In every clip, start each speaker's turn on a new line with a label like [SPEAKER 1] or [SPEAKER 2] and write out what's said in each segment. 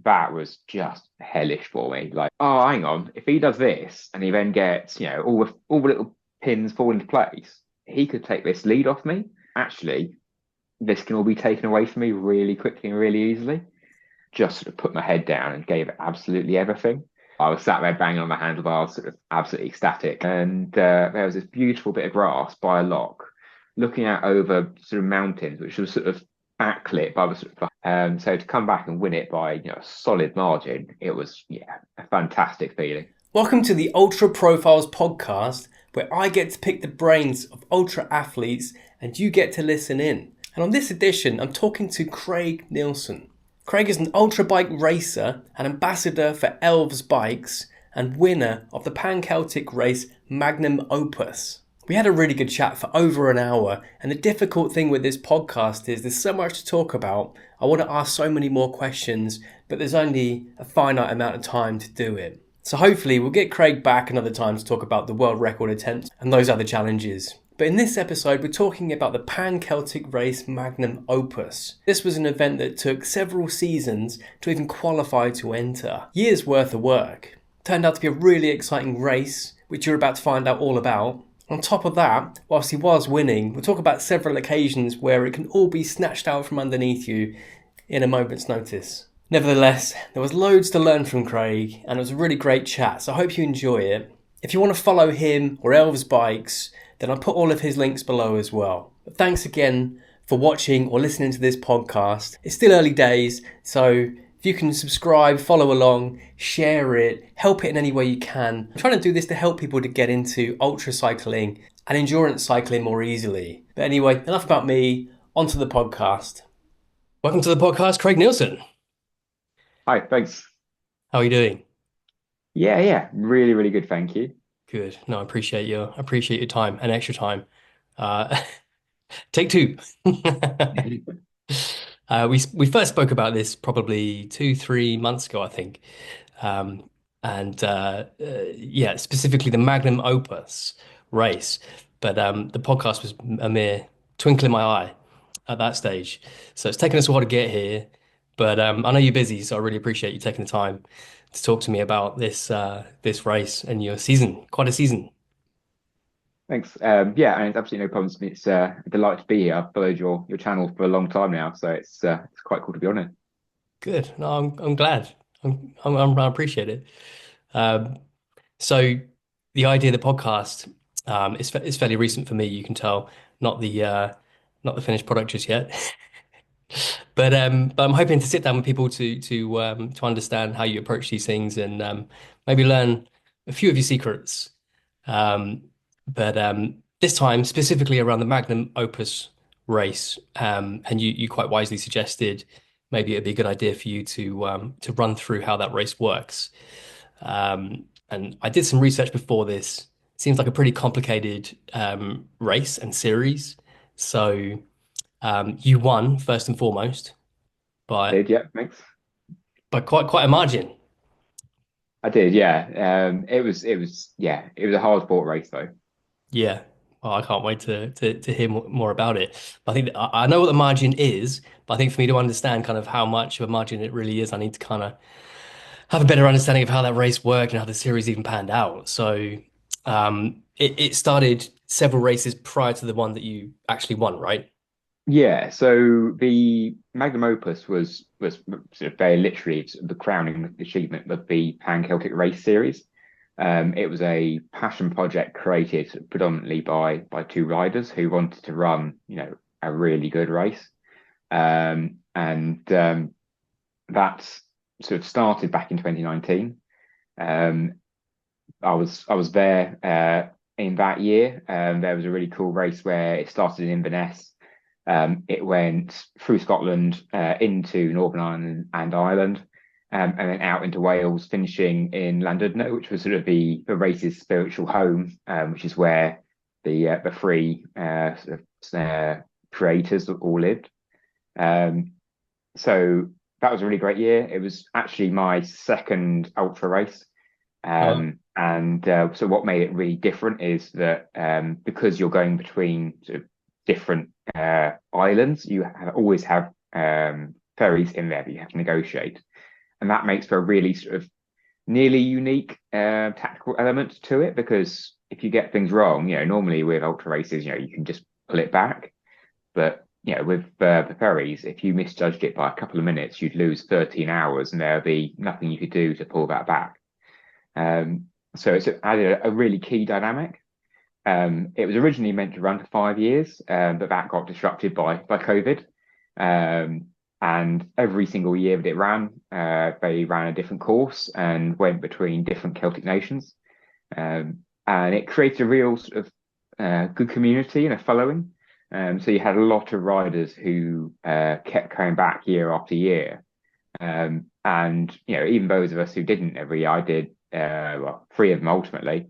[SPEAKER 1] that was just hellish for me. Like, oh, hang on, if he does this and he then gets, all the little pins fall into place, he could take this lead off me. Actually, this can all be taken away from me really quickly and really easily. Just sort of put my head down and gave it absolutely everything. I was sat there banging on the handlebars, sort of absolutely ecstatic. And there was this beautiful bit of grass by a lock, looking out over sort of mountains, which was sort of backlit by the sort of. So to come back and win it by a solid margin, it was a fantastic feeling.
[SPEAKER 2] Welcome to the Ultra Profiles podcast, where I get to pick the brains of ultra athletes and you get to listen in. And on this edition, I'm talking to Craig Nilsson. Craig is an ultra bike racer and ambassador for Elves Bikes and winner of the Pan-Celtic race Magnum Opus. We had a really good chat for over an hour, and the difficult thing with this podcast is there's so much to talk about. I want to ask so many more questions, but there's only a finite amount of time to do it. So hopefully we'll get Craig back another time to talk about the world record attempts and those other challenges. But in this episode, we're talking about the Pan-Celtic race Magnum Opus. This was an event that took several seasons to even qualify to enter. Years worth of work. Turned out to be a really exciting race, which you're about to find out all about. On top of that, whilst he was winning, we'll talk about several occasions where it can all be snatched out from underneath you in a moment's notice. Nevertheless, there was loads to learn from Craig, and it was a really great chat, so I hope you enjoy it. If you want to follow him or Elves Bikes, then I'll put all of his links below as well. But thanks again for watching or listening to this podcast. It's still early days, so if you can subscribe, follow along, share it, help it in any way you can. I'm trying to do this to help people to get into ultra cycling and endurance cycling more easily. But anyway, enough about me, onto the podcast. Welcome to the podcast, Craig Nilsson.
[SPEAKER 1] Hi, thanks.
[SPEAKER 2] How are you doing?
[SPEAKER 1] Yeah, really, really good, thank you.
[SPEAKER 2] Good. No, I appreciate your time and extra time. Uh, take two. We first spoke about this probably 2-3 months ago, I think. Specifically the Magnum Opus race. But the podcast was a mere twinkle in my eye at that stage. So it's taken us a while to get here. But I know you're busy, so I really appreciate you taking the time to talk to me about this race and your season. Quite a season.
[SPEAKER 1] Thanks. Yeah, and it's absolutely no problems. It's a delight to be here. I've followed your channel for a long time now, so it's quite cool to be on it.
[SPEAKER 2] Good. No, I'm glad. I appreciate it. Um, so the idea of the podcast is fairly recent for me. You can tell, not the finished product just yet. But I'm hoping to sit down with people to understand how you approach these things and maybe learn a few of your secrets. But this time specifically around the Magnum Opus race, and you quite wisely suggested maybe it'd be a good idea for you to run through how that race works. And I did some research before this. Seems like a pretty complicated race and series. So you won first and foremost by
[SPEAKER 1] Did yeah, thanks.
[SPEAKER 2] quite a margin.
[SPEAKER 1] I did, yeah. It was a hard fought race though.
[SPEAKER 2] Yeah. Well, I can't wait to hear more about it. But I think I know what the margin is, but I think for me to understand kind of how much of a margin it really is, I need to kind of have a better understanding of how that race worked and how the series even panned out. So it started several races prior to the one that you actually won, right?
[SPEAKER 1] Yeah, so the Magnum Opus was sort of very literally the crowning achievement of the Pan Celtic Race series. It was a passion project created predominantly by two riders who wanted to run, a really good race. And that sort of started back in 2019. Um, I was there in that year. There was a really cool race where it started in Inverness. It went through Scotland into Northern Ireland and Ireland, and then out into Wales, finishing in Llandudno, which was sort of the race's spiritual home, which is where the three creators all lived. Um, so that was a really great year. It was actually my second ultra race.
[SPEAKER 2] Oh,
[SPEAKER 1] So what made it really different is that because you're going between sort of different islands, always have ferries in there that you have to negotiate. and that makes for a really sort of nearly unique tactical element to it, because if you get things wrong, normally with ultra races, you can just pull it back. But with the ferries, if you misjudged it by a couple of minutes, you'd lose 13 hours, and there'd be nothing you could do to pull that back. So it's added a really key dynamic. It was originally meant to run for 5 years, but that got disrupted by COVID. And every single year that it ran, they ran a different course and went between different Celtic nations. And it created a real sort of good community and a following. So you had a lot of riders who kept coming back year after year. And even those of us who didn't every year, I did well, 3 of them ultimately.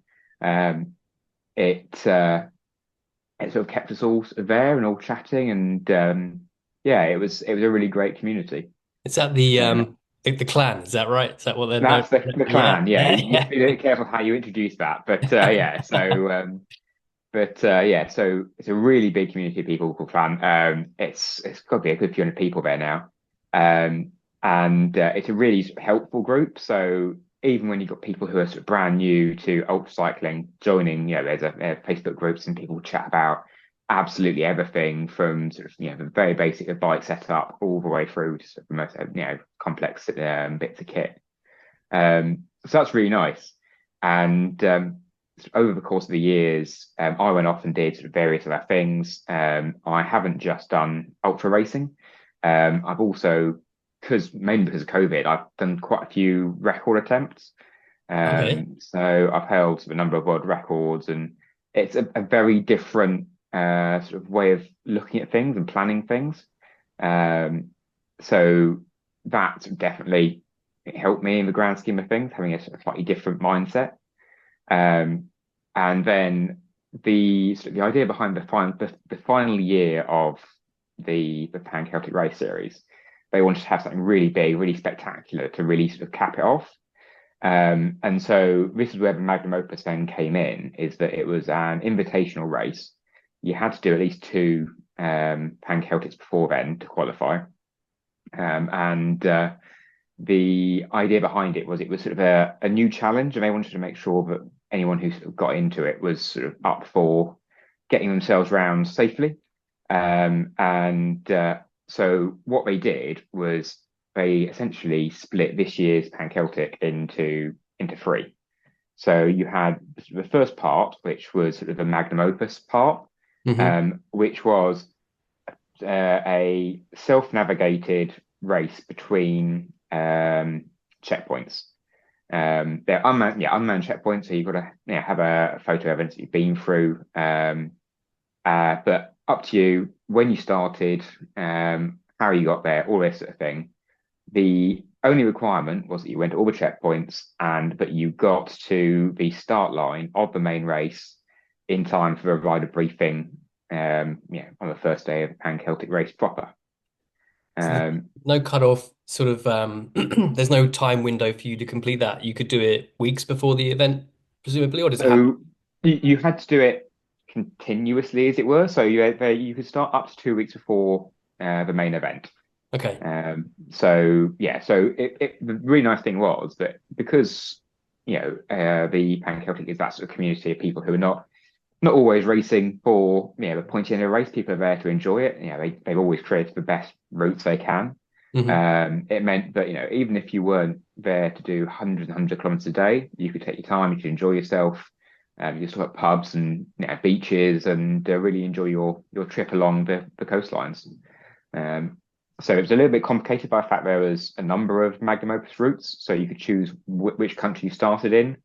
[SPEAKER 1] It sort of kept us all sort of there and all chatting, and yeah, it was a really great community.
[SPEAKER 2] Is that
[SPEAKER 1] Uh,
[SPEAKER 2] the clan? Is that right? Is that what they're known?
[SPEAKER 1] that's the
[SPEAKER 2] Yeah,
[SPEAKER 1] clan. Yeah, you have to be careful how you introduce that, but yeah. Yeah, so it's a really big community of people called clan. It's got to be a good few hundred people there now, and it's a really sort of helpful group. So even when you've got people who are sort of brand new to ultra cycling joining, there's a Facebook groups and people chat about absolutely everything from sort of the very basic of bike setup all the way through to sort of the most complex bits of kit. So that's really nice. And over the course of the years, I went off and did sort of various other things. I haven't just done ultra racing. I've also, mainly because of COVID, I've done quite a few record attempts.
[SPEAKER 2] okay.
[SPEAKER 1] So I've held a number of world records, and it's a very different sort of way of looking at things and planning things. So that definitely helped me in the grand scheme of things, having a sort of slightly different mindset. Um, and then the idea behind the final year of the Pan Celtic Race Series, they wanted to have something really big, really spectacular to really sort of cap it off. And so this is where the Magnum Opus then came in, is that it was an invitational race. You had to do at least 2 Pan Celtics before then to qualify. And the idea behind it was sort of a new challenge, and they wanted to make sure that anyone who sort of got into it was sort of up for getting themselves round safely. And so what they did was they essentially split this year's Pan Celtic into 3. So you had the first part, which was sort of the Magnum Opus part,
[SPEAKER 2] Hmm.
[SPEAKER 1] which was a self-navigated race between checkpoints. They're unmanned checkpoints, so you've got to have a photo evidence that you've been through. But up to you when you started, how you got there, all this sort of thing. The only requirement was that you went to all the checkpoints and that you got to the start line of the main race in time for a rider briefing, on the first day of the Pan Celtic race proper.
[SPEAKER 2] So there's
[SPEAKER 1] Um,
[SPEAKER 2] no cutoff sort of there's no time window for you to complete that. You could do it weeks before the event, presumably, or does it happen?
[SPEAKER 1] so you had to do it continuously, as it were. So you could start up to 2 weeks before the main event.
[SPEAKER 2] Okay.
[SPEAKER 1] The really nice thing was that because the Pan Celtic is that sort of community of people who are not always racing for the pointy end of the race. People are there to enjoy it. They've always created the best routes they can.
[SPEAKER 2] Hmm.
[SPEAKER 1] It meant that even if you weren't there to do hundreds and hundreds of kilometers a day, you could take your time, you could enjoy yourself. You could stop at pubs and beaches and really enjoy your trip along the coastlines. Um, so it was a little bit complicated by the fact there was a number of Magnum Opus routes, so you could choose which country you started in.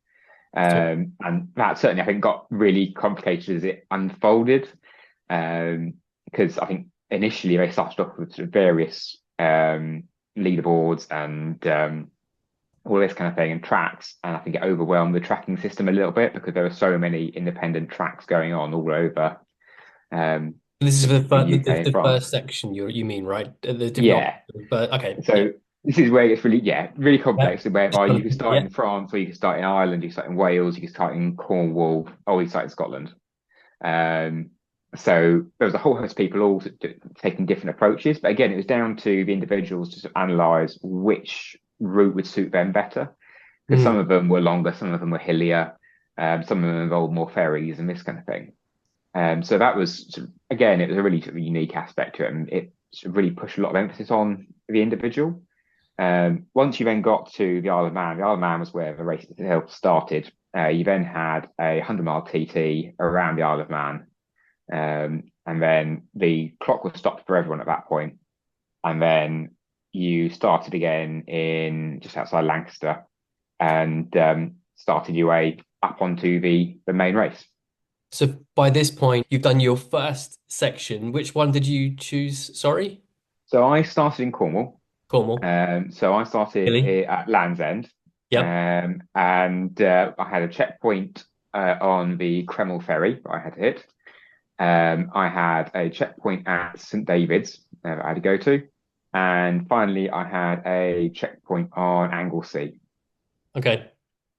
[SPEAKER 2] Sure.
[SPEAKER 1] And that certainly, I think, got really complicated as it unfolded. Because I think initially they started off with sort of various leaderboards and all this kind of thing and tracks. And I think it overwhelmed the tracking system a little bit because there were so many independent tracks going on all over um,
[SPEAKER 2] This is the
[SPEAKER 1] the UK and
[SPEAKER 2] the
[SPEAKER 1] France.
[SPEAKER 2] first section you mean, right? The different
[SPEAKER 1] Yeah.
[SPEAKER 2] options. But okay, yeah.
[SPEAKER 1] So this is where it gets really
[SPEAKER 2] Yeah.
[SPEAKER 1] complex.
[SPEAKER 2] Just
[SPEAKER 1] Whereby
[SPEAKER 2] trying
[SPEAKER 1] you
[SPEAKER 2] to
[SPEAKER 1] could
[SPEAKER 2] think,
[SPEAKER 1] start
[SPEAKER 2] yeah.
[SPEAKER 1] in France, or you could start in Ireland, you could start in Wales, you could start in Cornwall, or you could start in Scotland. Um, so there was a whole host of people all taking different approaches. But again, it was down to the individuals to sort of analyse which route would suit them better because some
[SPEAKER 2] Mm.
[SPEAKER 1] of them were longer, some of them were hillier, some of them involved more ferries and this kind of thing. So that was again, it was a really sort of unique aspect to it, and it sort of really pushed a lot of emphasis on the individual. Once you then got to the Isle of Man was where the race itself started. You then had a 100-mile TT around the Isle of Man, and then the clock was stopped for everyone at that point, and then you started again in just outside Lancaster, and started your way up onto the main race.
[SPEAKER 2] So by this point, you've done your first section. Which one did you choose? Sorry?
[SPEAKER 1] So I started in Cornwall.
[SPEAKER 2] Cornwall.
[SPEAKER 1] So I started
[SPEAKER 2] Hilly.
[SPEAKER 1] at Land's End,
[SPEAKER 2] Yep.
[SPEAKER 1] and I had a checkpoint on the Kreml ferry that I had to hit. I had a checkpoint at St David's that I had to go to, and finally I had a checkpoint on Anglesey.
[SPEAKER 2] Okay.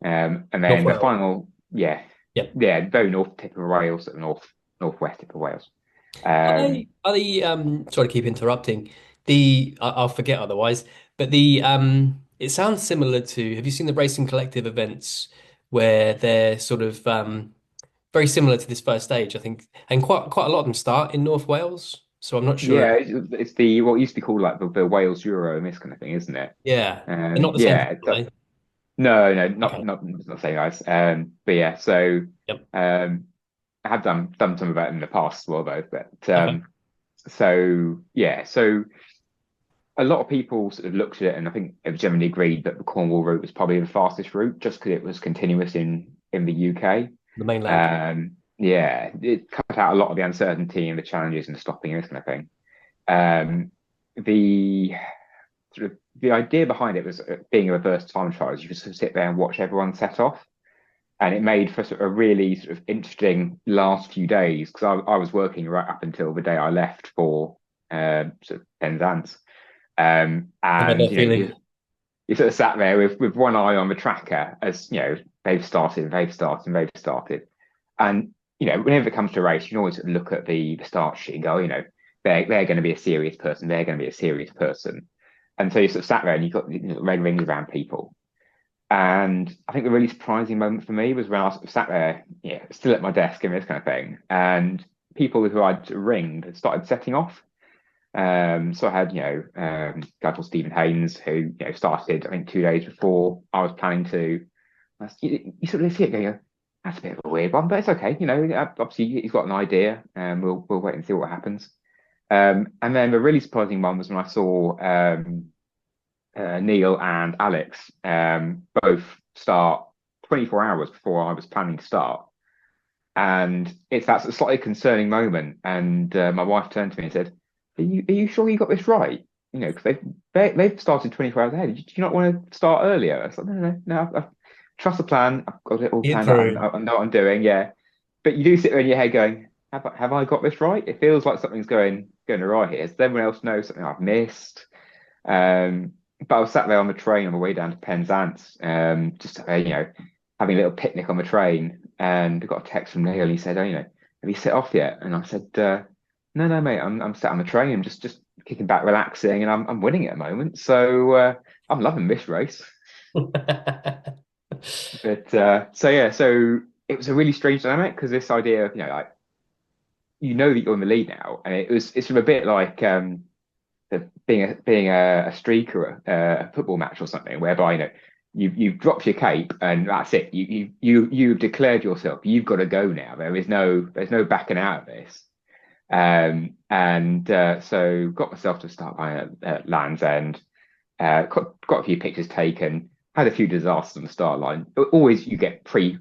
[SPEAKER 1] And
[SPEAKER 2] North
[SPEAKER 1] then the
[SPEAKER 2] Wales.
[SPEAKER 1] final, yeah,
[SPEAKER 2] Yep.
[SPEAKER 1] yeah, very north tip of Wales, sort of northwest tip of Wales.
[SPEAKER 2] Are they sorry to keep interrupting. I'll forget otherwise, but the it sounds similar to, have you seen the Racing Collective events where they're sort of very similar to this first stage, I think, and quite a lot of them start in North Wales. So I'm not sure.
[SPEAKER 1] Yeah, it's the what used to be called like the Wales Euro and this kind of thing, isn't it?
[SPEAKER 2] Yeah. They're not the same
[SPEAKER 1] Yeah,
[SPEAKER 2] thing, are they?
[SPEAKER 1] no, no,
[SPEAKER 2] Okay.
[SPEAKER 1] not the same guys. But yeah, so
[SPEAKER 2] Yep.
[SPEAKER 1] um, I have done some of that in the past as well, though. But
[SPEAKER 2] Okay.
[SPEAKER 1] so yeah, so a lot of people sort of looked at it, and I think it was generally agreed that the Cornwall route was probably the fastest route, just because it was continuous in the UK.
[SPEAKER 2] The mainland.
[SPEAKER 1] Yeah, it cut out a lot of the uncertainty and the challenges and the stopping and this kind of thing. Um, the sort of the idea behind it was being a reverse time trial. You could sort of sit there and watch everyone set off, and it made for sort of a really sort of interesting last few days because I was working right up until the day I left for sort of Penzance.
[SPEAKER 2] I know
[SPEAKER 1] And
[SPEAKER 2] that feeling.
[SPEAKER 1] you sort of sat there with one eye on the tracker as they've started, they've started, and they've started. And whenever it comes to a race, you can always sort of look at the start sheet and go, they're going to be a serious person, they're going to be a serious person. And so you sort of sat there and you got red rings around people. And I think the really surprising moment for me was when I sort of sat there, still at my desk and this kind of thing, and people who I'd ringed had started setting off. So I had, a guy called Stephen Haynes who, started, I think, 2 days before I was planning to. You sort of see it going, that's a bit of a weird one, but it's okay. Obviously he's got an idea, and we'll wait and see what happens. And then the really surprising one was when I saw Neil and Alex both start 24 hours before I was planning to start. And it's that slightly concerning moment. And my wife turned to me and said, "Are you sure you got this right? Because they've started 24 hours ahead. Do you not want to start earlier?" I was like, "No, no, no. I trust the plan. I've got it all
[SPEAKER 2] Get
[SPEAKER 1] planned out.
[SPEAKER 2] through.
[SPEAKER 1] I know what I'm doing. Yeah." But you do sit there in your head going, "Have I got this right? It feels like something's going awry here. Does everyone else know something I've missed?" Um, but I was sat there on the train on the way down to Penzance, just having a little picnic on the train, and I got a text from Neil. And he said, "Oh, have you set off yet?" And I said, "No, no, mate. I'm sat on the train. I'm just kicking back, relaxing, and I'm winning at the moment. So I'm loving this race." But so yeah, so it was a really strange dynamic because this idea of like that you're in the lead now, and it's sort of a bit like being a streak or a football match or something, whereby you've dropped your cape and that's it. You've declared yourself. You've got to go now. There's no backing out of this. And so got myself to the start line at Land's End. Got a few pictures taken. Had a few disasters on the start line. Always you get pre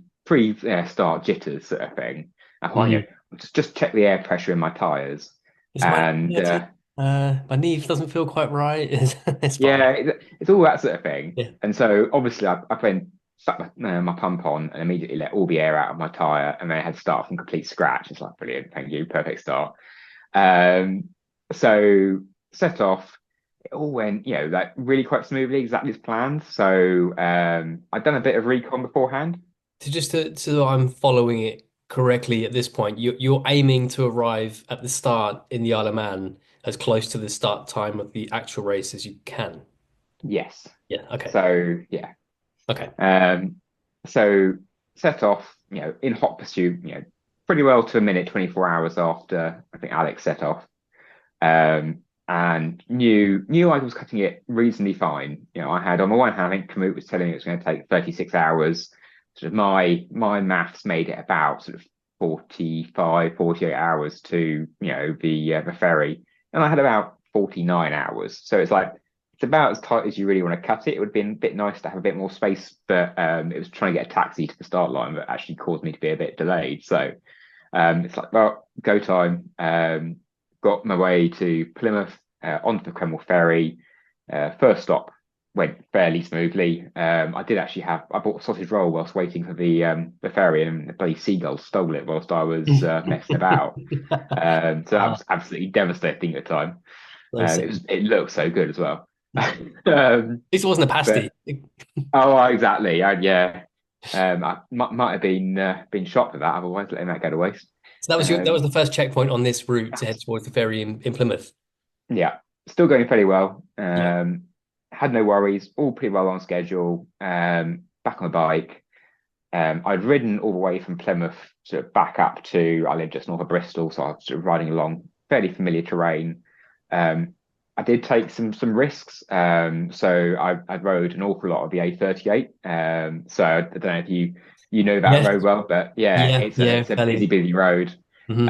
[SPEAKER 1] start jitters sort of thing. And
[SPEAKER 2] Mm.
[SPEAKER 1] just check the air pressure in my tires.
[SPEAKER 2] Is my
[SPEAKER 1] And
[SPEAKER 2] 30? My knee doesn't feel quite right. It's fine.
[SPEAKER 1] yeah, it's all that sort of thing.
[SPEAKER 2] Yeah.
[SPEAKER 1] And so obviously I then stuck my pump on and immediately let all the air out of my tire, and then I had to start from complete scratch. It's like brilliant, thank you, perfect start. Um, so set off, it all went, like really quite smoothly, exactly as planned. So I'd done a bit of recon beforehand.
[SPEAKER 2] So I'm following it correctly at this point. You're aiming to arrive at the start in the Isle of Man as close to the start time of the actual race as you can.
[SPEAKER 1] Yes.
[SPEAKER 2] Yeah. Okay.
[SPEAKER 1] So yeah.
[SPEAKER 2] Okay.
[SPEAKER 1] Um, so set off, in hot pursuit, pretty well to a minute, 24 hours after I think Alex set off. And knew I was cutting it reasonably fine. I had on the one hand, I think Kamut was telling me it was going to take 36 hours. Sort of my maths made it about sort of 45, 48 hours to, the ferry. And I had about 49 hours. So it's about as tight as you really want to cut it. It would have been a bit nice to have a bit more space, but it was trying to get a taxi to the start line that actually caused me to be a bit delayed. So it's like, well, go time. Got my way to Plymouth, onto the Cromwell ferry. First stop went fairly smoothly. I bought a sausage roll whilst waiting for the ferry, and the bloody seagulls stole it whilst I was messing about. So that
[SPEAKER 2] Ah,
[SPEAKER 1] was absolutely devastating at the time.
[SPEAKER 2] those,
[SPEAKER 1] It looked so good as well.
[SPEAKER 2] at least it wasn't a pasty.
[SPEAKER 1] But oh, exactly. Yeah. I might have been shot for that. Otherwise, letting that go to waste.
[SPEAKER 2] So that was
[SPEAKER 1] Um,
[SPEAKER 2] the first checkpoint on this route to head towards the ferry in Plymouth.
[SPEAKER 1] yeah, still going fairly well.
[SPEAKER 2] Yeah.
[SPEAKER 1] Had no worries. All pretty well on schedule. Back on the bike. I'd ridden all the way from Plymouth sort of back up to. I live just north of Bristol, so I was sort of riding along fairly familiar terrain. Um, I did take some risks. So I rode an awful lot of the A38. So I don't know if you know that
[SPEAKER 2] Yeah.
[SPEAKER 1] road well, but yeah,
[SPEAKER 2] Yeah. Yeah.
[SPEAKER 1] it's a busy road.
[SPEAKER 2] Hmm.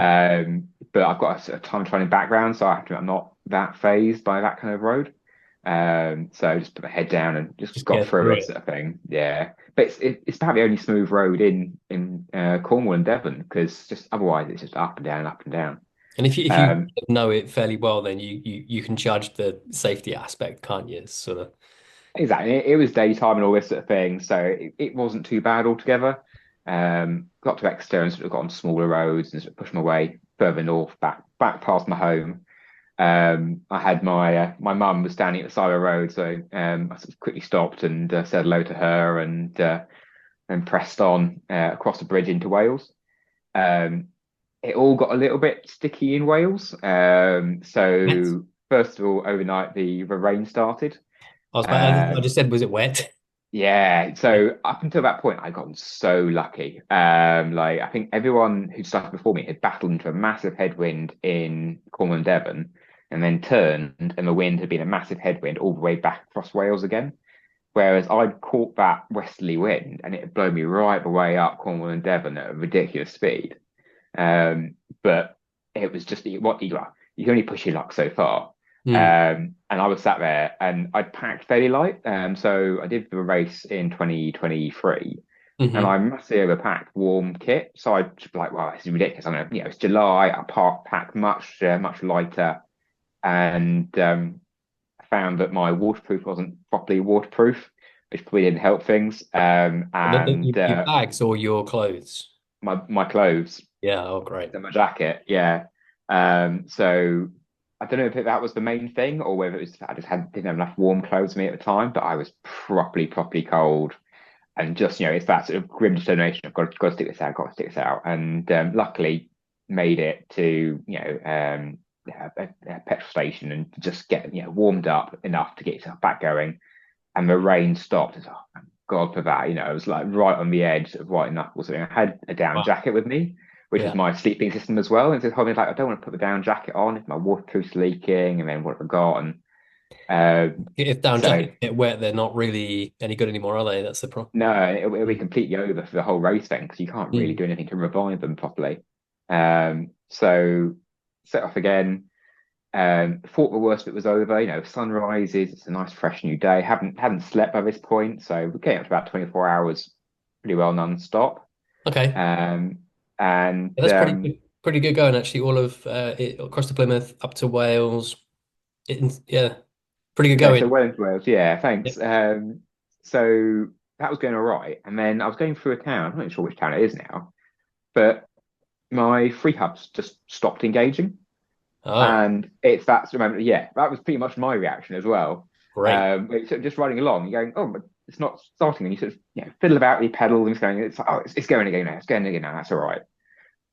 [SPEAKER 1] But I've got a sort of time trialing background, so I have to, I'm not that phased by that kind of road. So I just put my head down and just
[SPEAKER 2] Just
[SPEAKER 1] got
[SPEAKER 2] get
[SPEAKER 1] through
[SPEAKER 2] through
[SPEAKER 1] it,
[SPEAKER 2] it.
[SPEAKER 1] sort of thing. Yeah, but it's about the only smooth road in Cornwall and Devon, because just otherwise it's just up and down, up and down.
[SPEAKER 2] And if you
[SPEAKER 1] Um,
[SPEAKER 2] know it fairly well, then you can judge the safety aspect, can't you? Sort of.
[SPEAKER 1] Exactly. It was daytime and all this sort of thing, so it wasn't too bad altogether. Got to Exeter and sort of got on smaller roads and sort of pushed my way further north, back past my home. I had my mum was standing at the side of the road, so I sort of quickly stopped and said hello to her and pressed on across the bridge into Wales. Um, it all got a little bit sticky in Wales.
[SPEAKER 2] Wet?
[SPEAKER 1] So first of all, overnight the rain started.
[SPEAKER 2] I
[SPEAKER 1] Um,
[SPEAKER 2] just said, was it wet?
[SPEAKER 1] Yeah,
[SPEAKER 2] Yeah.
[SPEAKER 1] so up until that point, I'd gotten so lucky. Like I think everyone who started before me had battled into a massive headwind in Cornwall and Devon, and then turned, and the wind had been a massive headwind all the way back across Wales again. Whereas I'd caught that westerly wind, and it had blown me right the way up Cornwall and Devon at a ridiculous speed. But it was just what you can only push your luck so far.
[SPEAKER 2] Mm.
[SPEAKER 1] And I was sat there and I'd packed fairly light. So I did the race in 2023 and
[SPEAKER 2] Hmm.
[SPEAKER 1] I massively overpacked warm kit. So I just be like, wow, this is ridiculous. It's July. Pack much lighter, and I found that my waterproof wasn't properly waterproof, which probably didn't help things. And
[SPEAKER 2] Your bags or your clothes?
[SPEAKER 1] my clothes.
[SPEAKER 2] Yeah. Oh, great.
[SPEAKER 1] Than my jacket. Yeah. So I don't know if that was the main thing or whether it was I just didn't have enough warm clothes with me at the time, but I was properly cold. And just, it's that sort of grim determination. Got to stick this out, got to stick this out. And luckily made it to, a petrol station and just get, warmed up enough to get yourself back going. And the rain stopped. It's, oh, thank God for that. I was like right on the edge of white knuckles. I had a down
[SPEAKER 2] Wow.
[SPEAKER 1] jacket with me, which was
[SPEAKER 2] Yeah.
[SPEAKER 1] my sleeping system as well. And so I was like, I don't want to put the down jacket on if my waterproof's leaking, and then what have I got? And
[SPEAKER 2] If down
[SPEAKER 1] so
[SPEAKER 2] jackets get wet, they're not really any good anymore, are they? That's the problem.
[SPEAKER 1] no, it'll be completely over for the whole race then because you can't really
[SPEAKER 2] Mm.
[SPEAKER 1] do anything to revive them properly. So set off again. Thought the worst of it was over. Sun rises. It's a nice fresh new day. Haven't slept by this point, so we're getting up to about 24 hours, pretty well non-stop.
[SPEAKER 2] Okay.
[SPEAKER 1] Um, and
[SPEAKER 2] Yeah, that's pretty good going actually. All of it across to Plymouth, up to Wales. Yeah, pretty good
[SPEAKER 1] yeah, so
[SPEAKER 2] going.
[SPEAKER 1] well into Wales. Yeah, thanks.
[SPEAKER 2] Yep.
[SPEAKER 1] So that was going all right, and then I was going through a town. I'm not sure which town it is now, but my free hubs just stopped engaging.
[SPEAKER 2] Oh,
[SPEAKER 1] And it's that sort of moment. Yeah, that was pretty much my reaction as well.
[SPEAKER 2] great.
[SPEAKER 1] It's sort of just riding along, you're going, oh, but it's not starting, and you sort of fiddle about the pedal and it's going. It's like, oh, it's going again now. It's going again now. That's all right.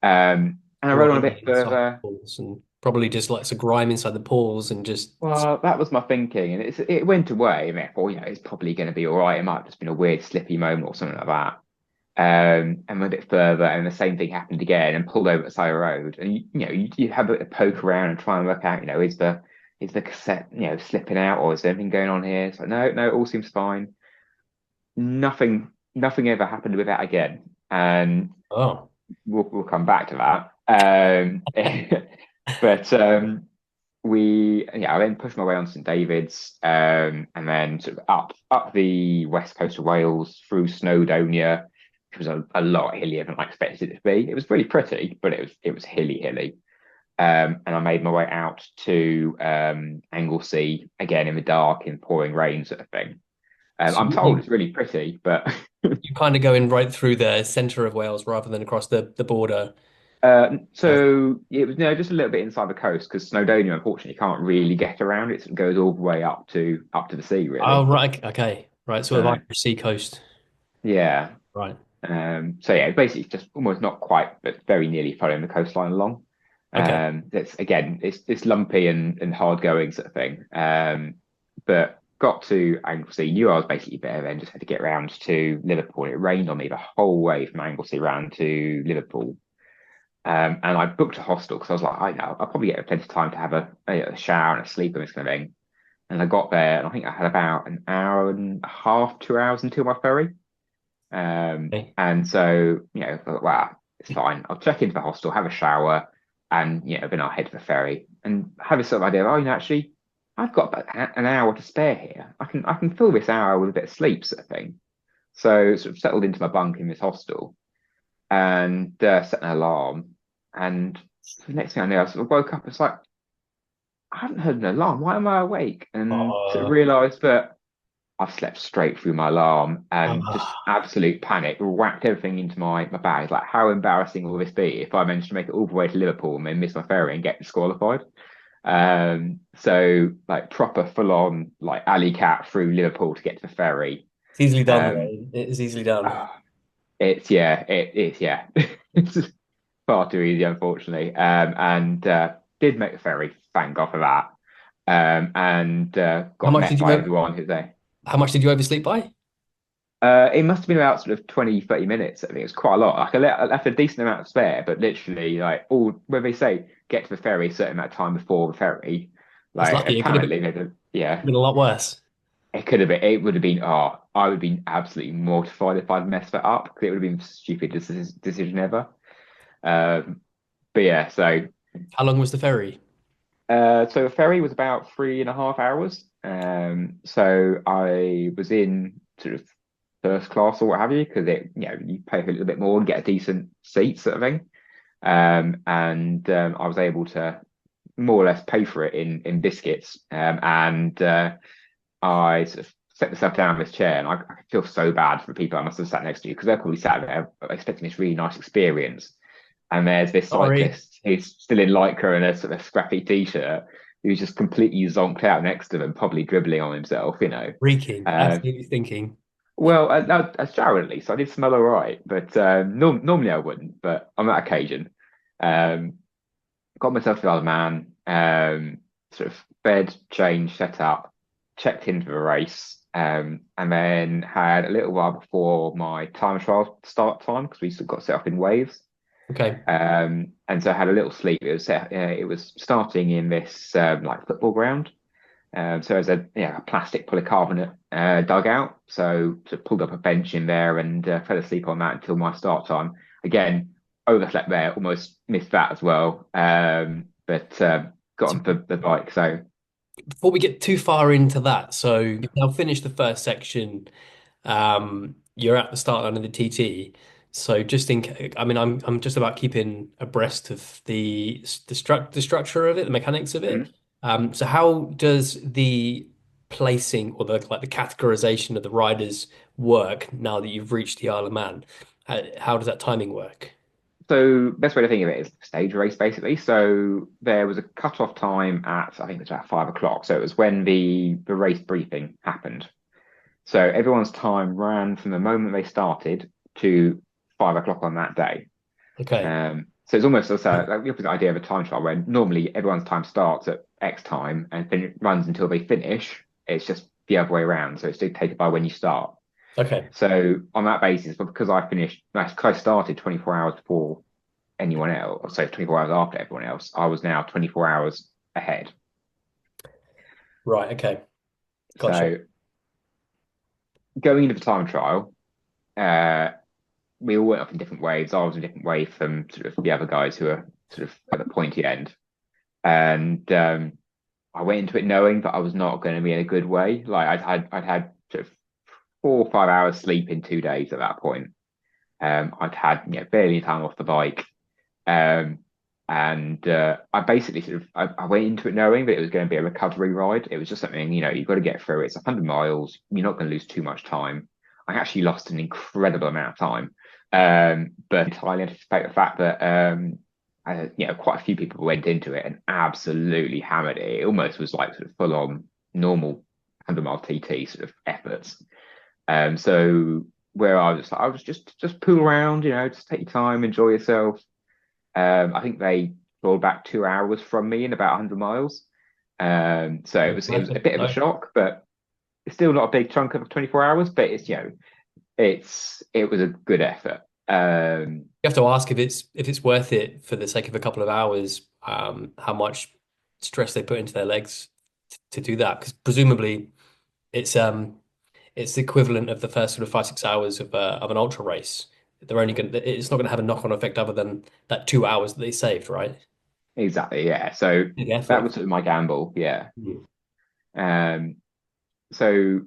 [SPEAKER 1] And I rode on a
[SPEAKER 2] Riding
[SPEAKER 1] bit
[SPEAKER 2] in
[SPEAKER 1] further.
[SPEAKER 2] cycles and Probably just like some grime inside the pores and just.
[SPEAKER 1] Well, that was my thinking, and it went away. And therefore, it's probably going to be all right. It might have just been a weird slippy moment or something like that. And went a bit further, and the same thing happened again, and pulled over at the side of the road. And you have a poke around and try and work out, is the cassette, slipping out, or is there anything going on here? It's like, no, no, it all seems fine. Nothing ever happened with that again, and
[SPEAKER 2] Oh,
[SPEAKER 1] we'll come back to that. But I then pushed my way on St David's, and then sort of up the west coast of Wales through Snowdonia, which was a lot hillier than I expected it to be. It was really pretty, but it was hilly. And I made my way out to Anglesey again in the dark, in pouring rain, sort of thing.
[SPEAKER 2] so
[SPEAKER 1] I'm told it's really pretty, but
[SPEAKER 2] you kind of going right through the centre of Wales rather than across the border.
[SPEAKER 1] so it was just a little bit inside the coast because Snowdonia, unfortunately, can't really get around it. So it goes all the way up to the sea,
[SPEAKER 2] Oh,
[SPEAKER 1] really.
[SPEAKER 2] right. Okay. Right. Sort of
[SPEAKER 1] So
[SPEAKER 2] Irish sea coast.
[SPEAKER 1] yeah.
[SPEAKER 2] Right.
[SPEAKER 1] So yeah, basically just almost not quite, but very nearly following the coastline along.
[SPEAKER 2] Okay.
[SPEAKER 1] It's lumpy and hard going sort of thing. But got to Anglesey, knew I was basically there, then just had to get around to Liverpool. It rained on me the whole way from Anglesey round to Liverpool. And I booked a hostel because I was like, I know I'll probably get plenty of time to have a shower and a sleep and this kind of thing. And I got there, and I think I had about an hour and a half, 2 hours until my ferry.
[SPEAKER 2] Okay.
[SPEAKER 1] And so, I thought, wow, it's fine. I'll check into the hostel, have a shower, and then I'll head for the ferry and have a sort of idea. Oh, actually, I've got about an hour to spare here. I can fill this hour with a bit of sleep, sort of thing. So sort of settled into my bunk in this hostel and set an alarm. And the next thing I knew, I sort of woke up. It's like I haven't heard an alarm. Why am I awake? And sort of
[SPEAKER 2] Uh,
[SPEAKER 1] realised that I've slept straight through my alarm and just
[SPEAKER 2] uh,
[SPEAKER 1] absolute panic, whacked everything into my bag. Like, how embarrassing will this be if I manage to make it all the way to Liverpool and then miss my ferry and get disqualified? So like proper full on like alley cat through Liverpool to get to the ferry.
[SPEAKER 2] it's easily done,
[SPEAKER 1] Um,
[SPEAKER 2] though. It's easily done.
[SPEAKER 1] oh, it's it's far too easy, unfortunately. And did make the ferry, thank God for that. And
[SPEAKER 2] How
[SPEAKER 1] got
[SPEAKER 2] much
[SPEAKER 1] met
[SPEAKER 2] did you
[SPEAKER 1] by everyone who's there.
[SPEAKER 2] how much did you oversleep by?
[SPEAKER 1] It must have been about sort of 20, 30 minutes. I think it was quite a lot. Like I left a decent amount of spare, but literally like all when they say get to the ferry a certain amount of time before the ferry,
[SPEAKER 2] That's
[SPEAKER 1] like
[SPEAKER 2] lucky. It could have
[SPEAKER 1] apparently yeah,
[SPEAKER 2] been a lot worse.
[SPEAKER 1] it could have been it would have been I would have been absolutely mortified if I'd messed that up because it would have been the stupidest decision ever. Um, but yeah,
[SPEAKER 2] How long was the ferry?
[SPEAKER 1] so the ferry was about 3.5 hours. So I was in sort of first class or what have you, because you pay a little bit more and get a decent seat sort of thing. And I was able to more or less pay for it in biscuits. And I sort of set myself down in this chair, and I feel so bad for the people I must have sat next to, because they're probably sat there expecting this really nice experience. And there's this
[SPEAKER 2] Sorry.
[SPEAKER 1] cyclist who's still in lycra and a sort of scrappy t-shirt who's just completely zonked out next to them, probably dribbling on himself.
[SPEAKER 2] Reeking.
[SPEAKER 1] Uh,
[SPEAKER 2] Absolutely stinking.
[SPEAKER 1] well, I shower at least. I did smell all right, but normally I wouldn't. But on that occasion, um, got myself to the other man, sort of bed, change, set up, checked into the race, and then had a little while before my time trial start time because we sort of got set up in waves.
[SPEAKER 2] Okay.
[SPEAKER 1] And so I had a little sleep. It was starting in this like football ground. So there's a plastic polycarbonate dugout. So pulled up a bench in there and fell asleep on that until my start time. Again, overslept there, almost missed that as well. But got
[SPEAKER 2] So
[SPEAKER 1] on the bike. So
[SPEAKER 2] before we get too far into that, so you've now finished the first section. You're at the start line of the TT. So just think, I mean, I'm just about keeping abreast of the structure of it, the mechanics of it.
[SPEAKER 1] Mhm.
[SPEAKER 2] So how does the placing or the categorization of the riders work now that you've reached the Isle of Man? How does that timing work?
[SPEAKER 1] So best way to think of it is stage race basically. So there was a cut-off time at I think it was about 5 o'clock. So it was when the race briefing happened. So everyone's time ran from the moment they started to 5 o'clock on that day.
[SPEAKER 2] Okay.
[SPEAKER 1] Um, So it's almost also like the opposite idea of a time trial, where normally everyone's time starts at X time and then runs until they finish. It's just the other way around. So it's dictated by when you start.
[SPEAKER 2] Okay.
[SPEAKER 1] So on that basis, but because I finished, because I started 24 hours before anyone else, or so 24 hours after everyone else, I was now 24 hours ahead.
[SPEAKER 2] Right. Okay. Gotcha.
[SPEAKER 1] So going into the time trial, uh, we all went off in different ways. I was in a different way from sort of the other guys who are sort of at the pointy end. And I went into it knowing that I was not going to be in a good way. Like I'd had sort of 4 or 5 hours sleep in 2 days at that point. I'd had barely any time off the bike. Um, and I basically I went into it knowing that it was going to be a recovery ride. It was just something, you've got to get through. It's 100 miles. You're not going to lose too much time. I actually lost an incredible amount of time, but entirely anticipate the fact that quite a few people went into it and absolutely hammered it. It almost was like sort of full on normal 100-mile TT sort of efforts. So where I was just pool around, just take your time, enjoy yourself. I think they rolled back 2 hours from me in about 100 miles. So it was a bit of a
[SPEAKER 2] No.
[SPEAKER 1] shock, but it's still not a big chunk of 24 hours. But it was a good effort.
[SPEAKER 2] You have to ask if it's worth it for the sake of a couple of hours, how much stress they put into their legs to do that. Because presumably it's the equivalent of the first sort of 5, 6 hours of an ultra race. It's not gonna have a knock-on effect other than that 2 hours that they saved, right?
[SPEAKER 1] Exactly, yeah. So
[SPEAKER 2] Big
[SPEAKER 1] that
[SPEAKER 2] effort.
[SPEAKER 1] was sort of my gamble, yeah.
[SPEAKER 2] Mm.
[SPEAKER 1] Um, so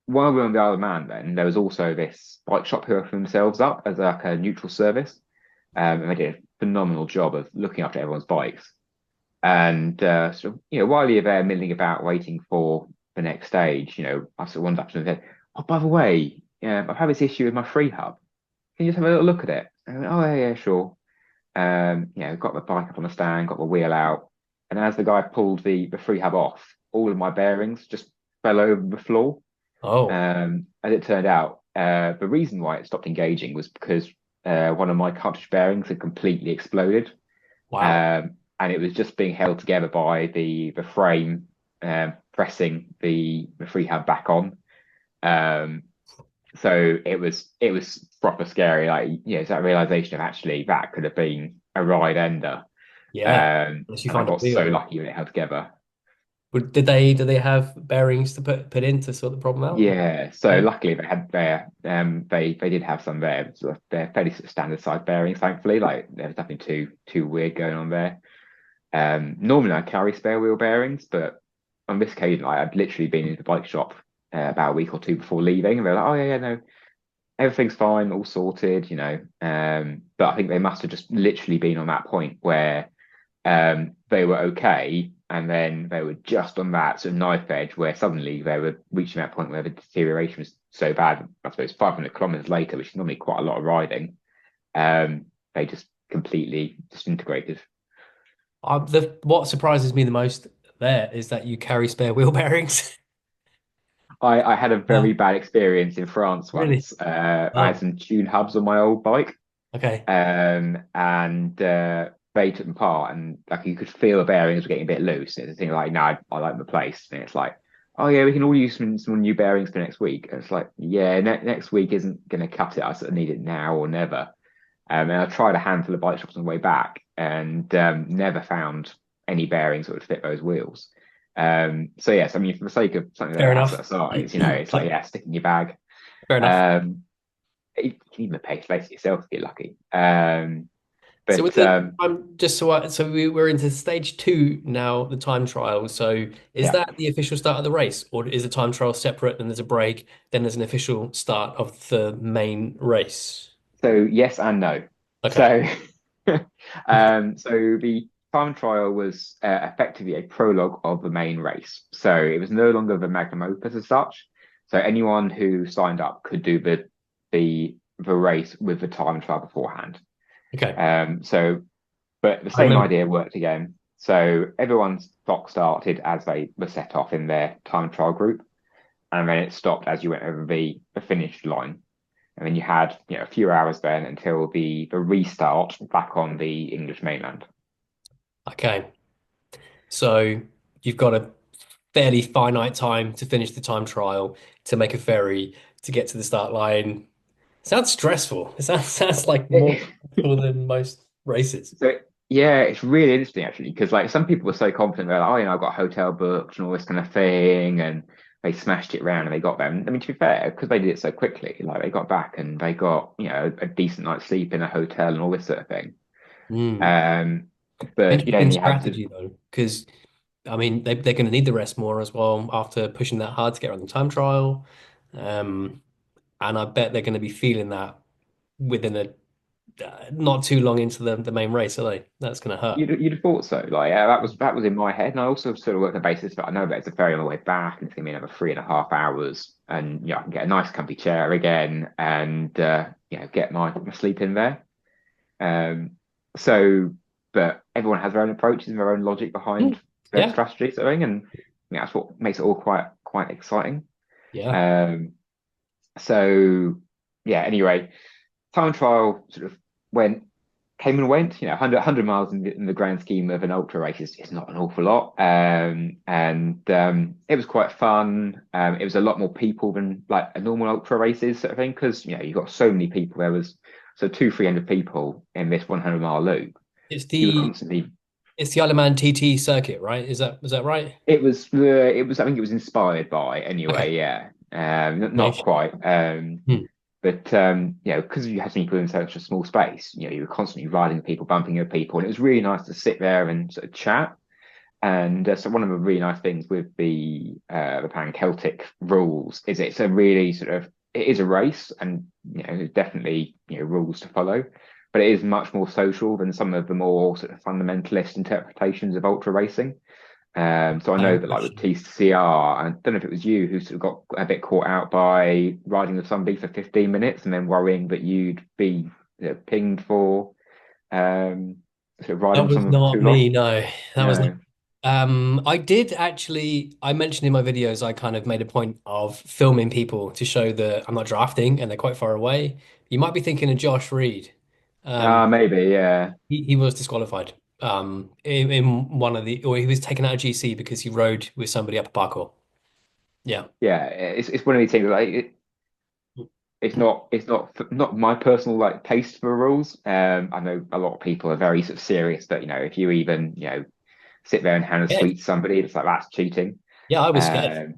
[SPEAKER 1] while we were on the Isle of Man, then there was also this bike shop who opened themselves up as like a neutral service. And they did a phenomenal job of looking after everyone's bikes. And while you're there milling about waiting for the next stage, I sort of wandered up to them and said, "Oh, by the way, I've had this issue with my free hub. Can you just have a little look at it?" And I went, "Oh, yeah, yeah, sure." Got the bike up on the stand, got the wheel out, and as the guy pulled the free hub off, all of my bearings just fell over the floor.
[SPEAKER 2] Oh,
[SPEAKER 1] As it turned out, the reason why it stopped engaging was because one of my cartridge bearings had completely exploded,
[SPEAKER 2] wow.
[SPEAKER 1] and it was just being held together by the frame pressing the free hub back on. Um, so it was proper scary. Like it's that realization of actually that could have been a ride ender.
[SPEAKER 2] Yeah. Unless you
[SPEAKER 1] And I
[SPEAKER 2] find a
[SPEAKER 1] got so
[SPEAKER 2] wheel.
[SPEAKER 1] lucky when it held together.
[SPEAKER 2] Did they have bearings to put in to sort the problem out?
[SPEAKER 1] Yeah. So
[SPEAKER 2] Yeah.
[SPEAKER 1] luckily they had they did have some there. So they're fairly sort of standard size bearings, thankfully. Like there was nothing too weird going on there. Normally I carry spare wheel bearings, but on this occasion I'd literally been in the bike shop about a week or two before leaving, and they're like, "Oh yeah, yeah, no, everything's fine, all sorted." But I think they must have just literally been on that point where they were okay, and then they were just on that sort of knife edge where suddenly they were reaching that point where the deterioration was so bad. I suppose 500 kilometers later, which is normally quite a lot of riding, they just completely disintegrated.
[SPEAKER 2] What surprises me the most there is that you carry spare wheel bearings.
[SPEAKER 1] I had a very
[SPEAKER 2] Wow.
[SPEAKER 1] bad experience in France
[SPEAKER 2] Really?
[SPEAKER 1] once. I had
[SPEAKER 2] Oh,
[SPEAKER 1] some tune hubs on my old bike,
[SPEAKER 2] okay.
[SPEAKER 1] and they took them apart, and like you could feel the bearings were getting a bit loose. And it's a thing like, no, I like the place, and it's like, oh yeah, we can all use some new bearings for next week. And it's like, yeah, next week isn't going to cut it. I sort of need it now or never. And I tried a handful of bike shops on the way back, and never found any bearings that would fit those wheels. So yes, I mean, for the sake of something
[SPEAKER 2] Fair
[SPEAKER 1] that
[SPEAKER 2] enough.
[SPEAKER 1] size, it's like, yeah, stick in your bag.
[SPEAKER 2] Fair enough.
[SPEAKER 1] Um, you can even pay space yourself if you're lucky.
[SPEAKER 2] So with
[SPEAKER 1] But
[SPEAKER 2] the just so we're into stage two now, the time trial. So is
[SPEAKER 1] yeah,
[SPEAKER 2] that the official start of the race, or is the time trial separate? Then there's a break, then there's an official start of the main race.
[SPEAKER 1] so yes and no.
[SPEAKER 2] Okay.
[SPEAKER 1] So, so the time trial was effectively a prologue of the main race. So it was no longer the magnum opus as such. So anyone who signed up could do the race with the time trial beforehand.
[SPEAKER 2] Okay.
[SPEAKER 1] So, but the
[SPEAKER 2] I
[SPEAKER 1] same
[SPEAKER 2] remember.
[SPEAKER 1] idea worked again. So everyone's clock started as they were set off in their time trial group, and then it stopped as you went over the finish line. and then you had a few hours then until the restart back on the English mainland.
[SPEAKER 2] Okay. So you've got a fairly finite time to finish the time trial, to make a ferry, to get to the start line. Sounds stressful. It sounds like more stressful than most races.
[SPEAKER 1] So yeah, it's really interesting actually because like some people were so confident they're like, oh, I've got a hotel booked and all this kind of thing, and they smashed it around and they got there. And, I mean, to be fair, because they did it so quickly, like they got back and they got a decent night's sleep in a hotel and all this sort of thing.
[SPEAKER 2] Mm.
[SPEAKER 1] Um, but yeah,
[SPEAKER 2] Interesting
[SPEAKER 1] and you had to.
[SPEAKER 2] strategy though, because I mean they're going to need the rest more as well after pushing that hard to get around the time trial, um, and I bet they're going to be feeling that within a not too long into the main race, are they? That's going to hurt.
[SPEAKER 1] You'd have thought so. Like, yeah, that was in my head, and I also sort of worked on the basis that I know that it's a ferry on the way back, and it's gonna be another 3.5 hours, and I can get a nice comfy chair again, and get my sleep in there. Um, so, but everyone has their own approaches and their own logic behind
[SPEAKER 2] Mm.
[SPEAKER 1] their
[SPEAKER 2] Yeah,
[SPEAKER 1] strategies, I think, and that's what makes it all quite exciting.
[SPEAKER 2] yeah.
[SPEAKER 1] Um, so yeah. Anyway, time trial sort of went came and went. 100 miles in the grand scheme of an ultra race is not an awful lot. And it was quite fun. It was a lot more people than like a normal ultra races sort of thing because you got so many people. There was so 300 people in this 100-mile loop.
[SPEAKER 2] It's
[SPEAKER 1] You were
[SPEAKER 2] the
[SPEAKER 1] constantly.
[SPEAKER 2] it's the Isle of Man TT circuit, right? Is that right?
[SPEAKER 1] It was I think it was inspired by
[SPEAKER 2] Okay.
[SPEAKER 1] anyway. Yeah. Not
[SPEAKER 2] Nation.
[SPEAKER 1] quite.
[SPEAKER 2] Hmm.
[SPEAKER 1] But because you had so many people in such a small space, you were constantly riding people, bumping into people, and it was really nice to sit there and sort of chat. And so one of the really nice things with the Pan Celtic rules is it's a really sort of it is a race, and there's definitely rules to follow, but it is much more social than some of the more sort of fundamentalist interpretations of ultra racing. So I
[SPEAKER 2] No
[SPEAKER 1] know that like with
[SPEAKER 2] question.
[SPEAKER 1] TCR, I don't know if it was you who sort of got a bit caught out by riding with somebody for 15 minutes and then worrying that you'd be pinged for um, sort of riding
[SPEAKER 2] That
[SPEAKER 1] with
[SPEAKER 2] was
[SPEAKER 1] someone for
[SPEAKER 2] not
[SPEAKER 1] too long.
[SPEAKER 2] me, no. That was not.
[SPEAKER 1] No.
[SPEAKER 2] I did actually, I mentioned in my videos, I kind of made a point of filming people to show that I'm not drafting and they're quite far away. You might be thinking of Josh Reed. Um,
[SPEAKER 1] Maybe, yeah.
[SPEAKER 2] he was disqualified in one of the, or he was taken out of GC because he rode with somebody up a parkour. Yeah.
[SPEAKER 1] Yeah, it's one of these things like it's not my personal like taste for rules. I know a lot of people are very sort of serious that if you even sit there and hand a
[SPEAKER 2] Yeah.
[SPEAKER 1] sweet to somebody, it's like that's cheating.
[SPEAKER 2] Yeah, I was scared.
[SPEAKER 1] Um,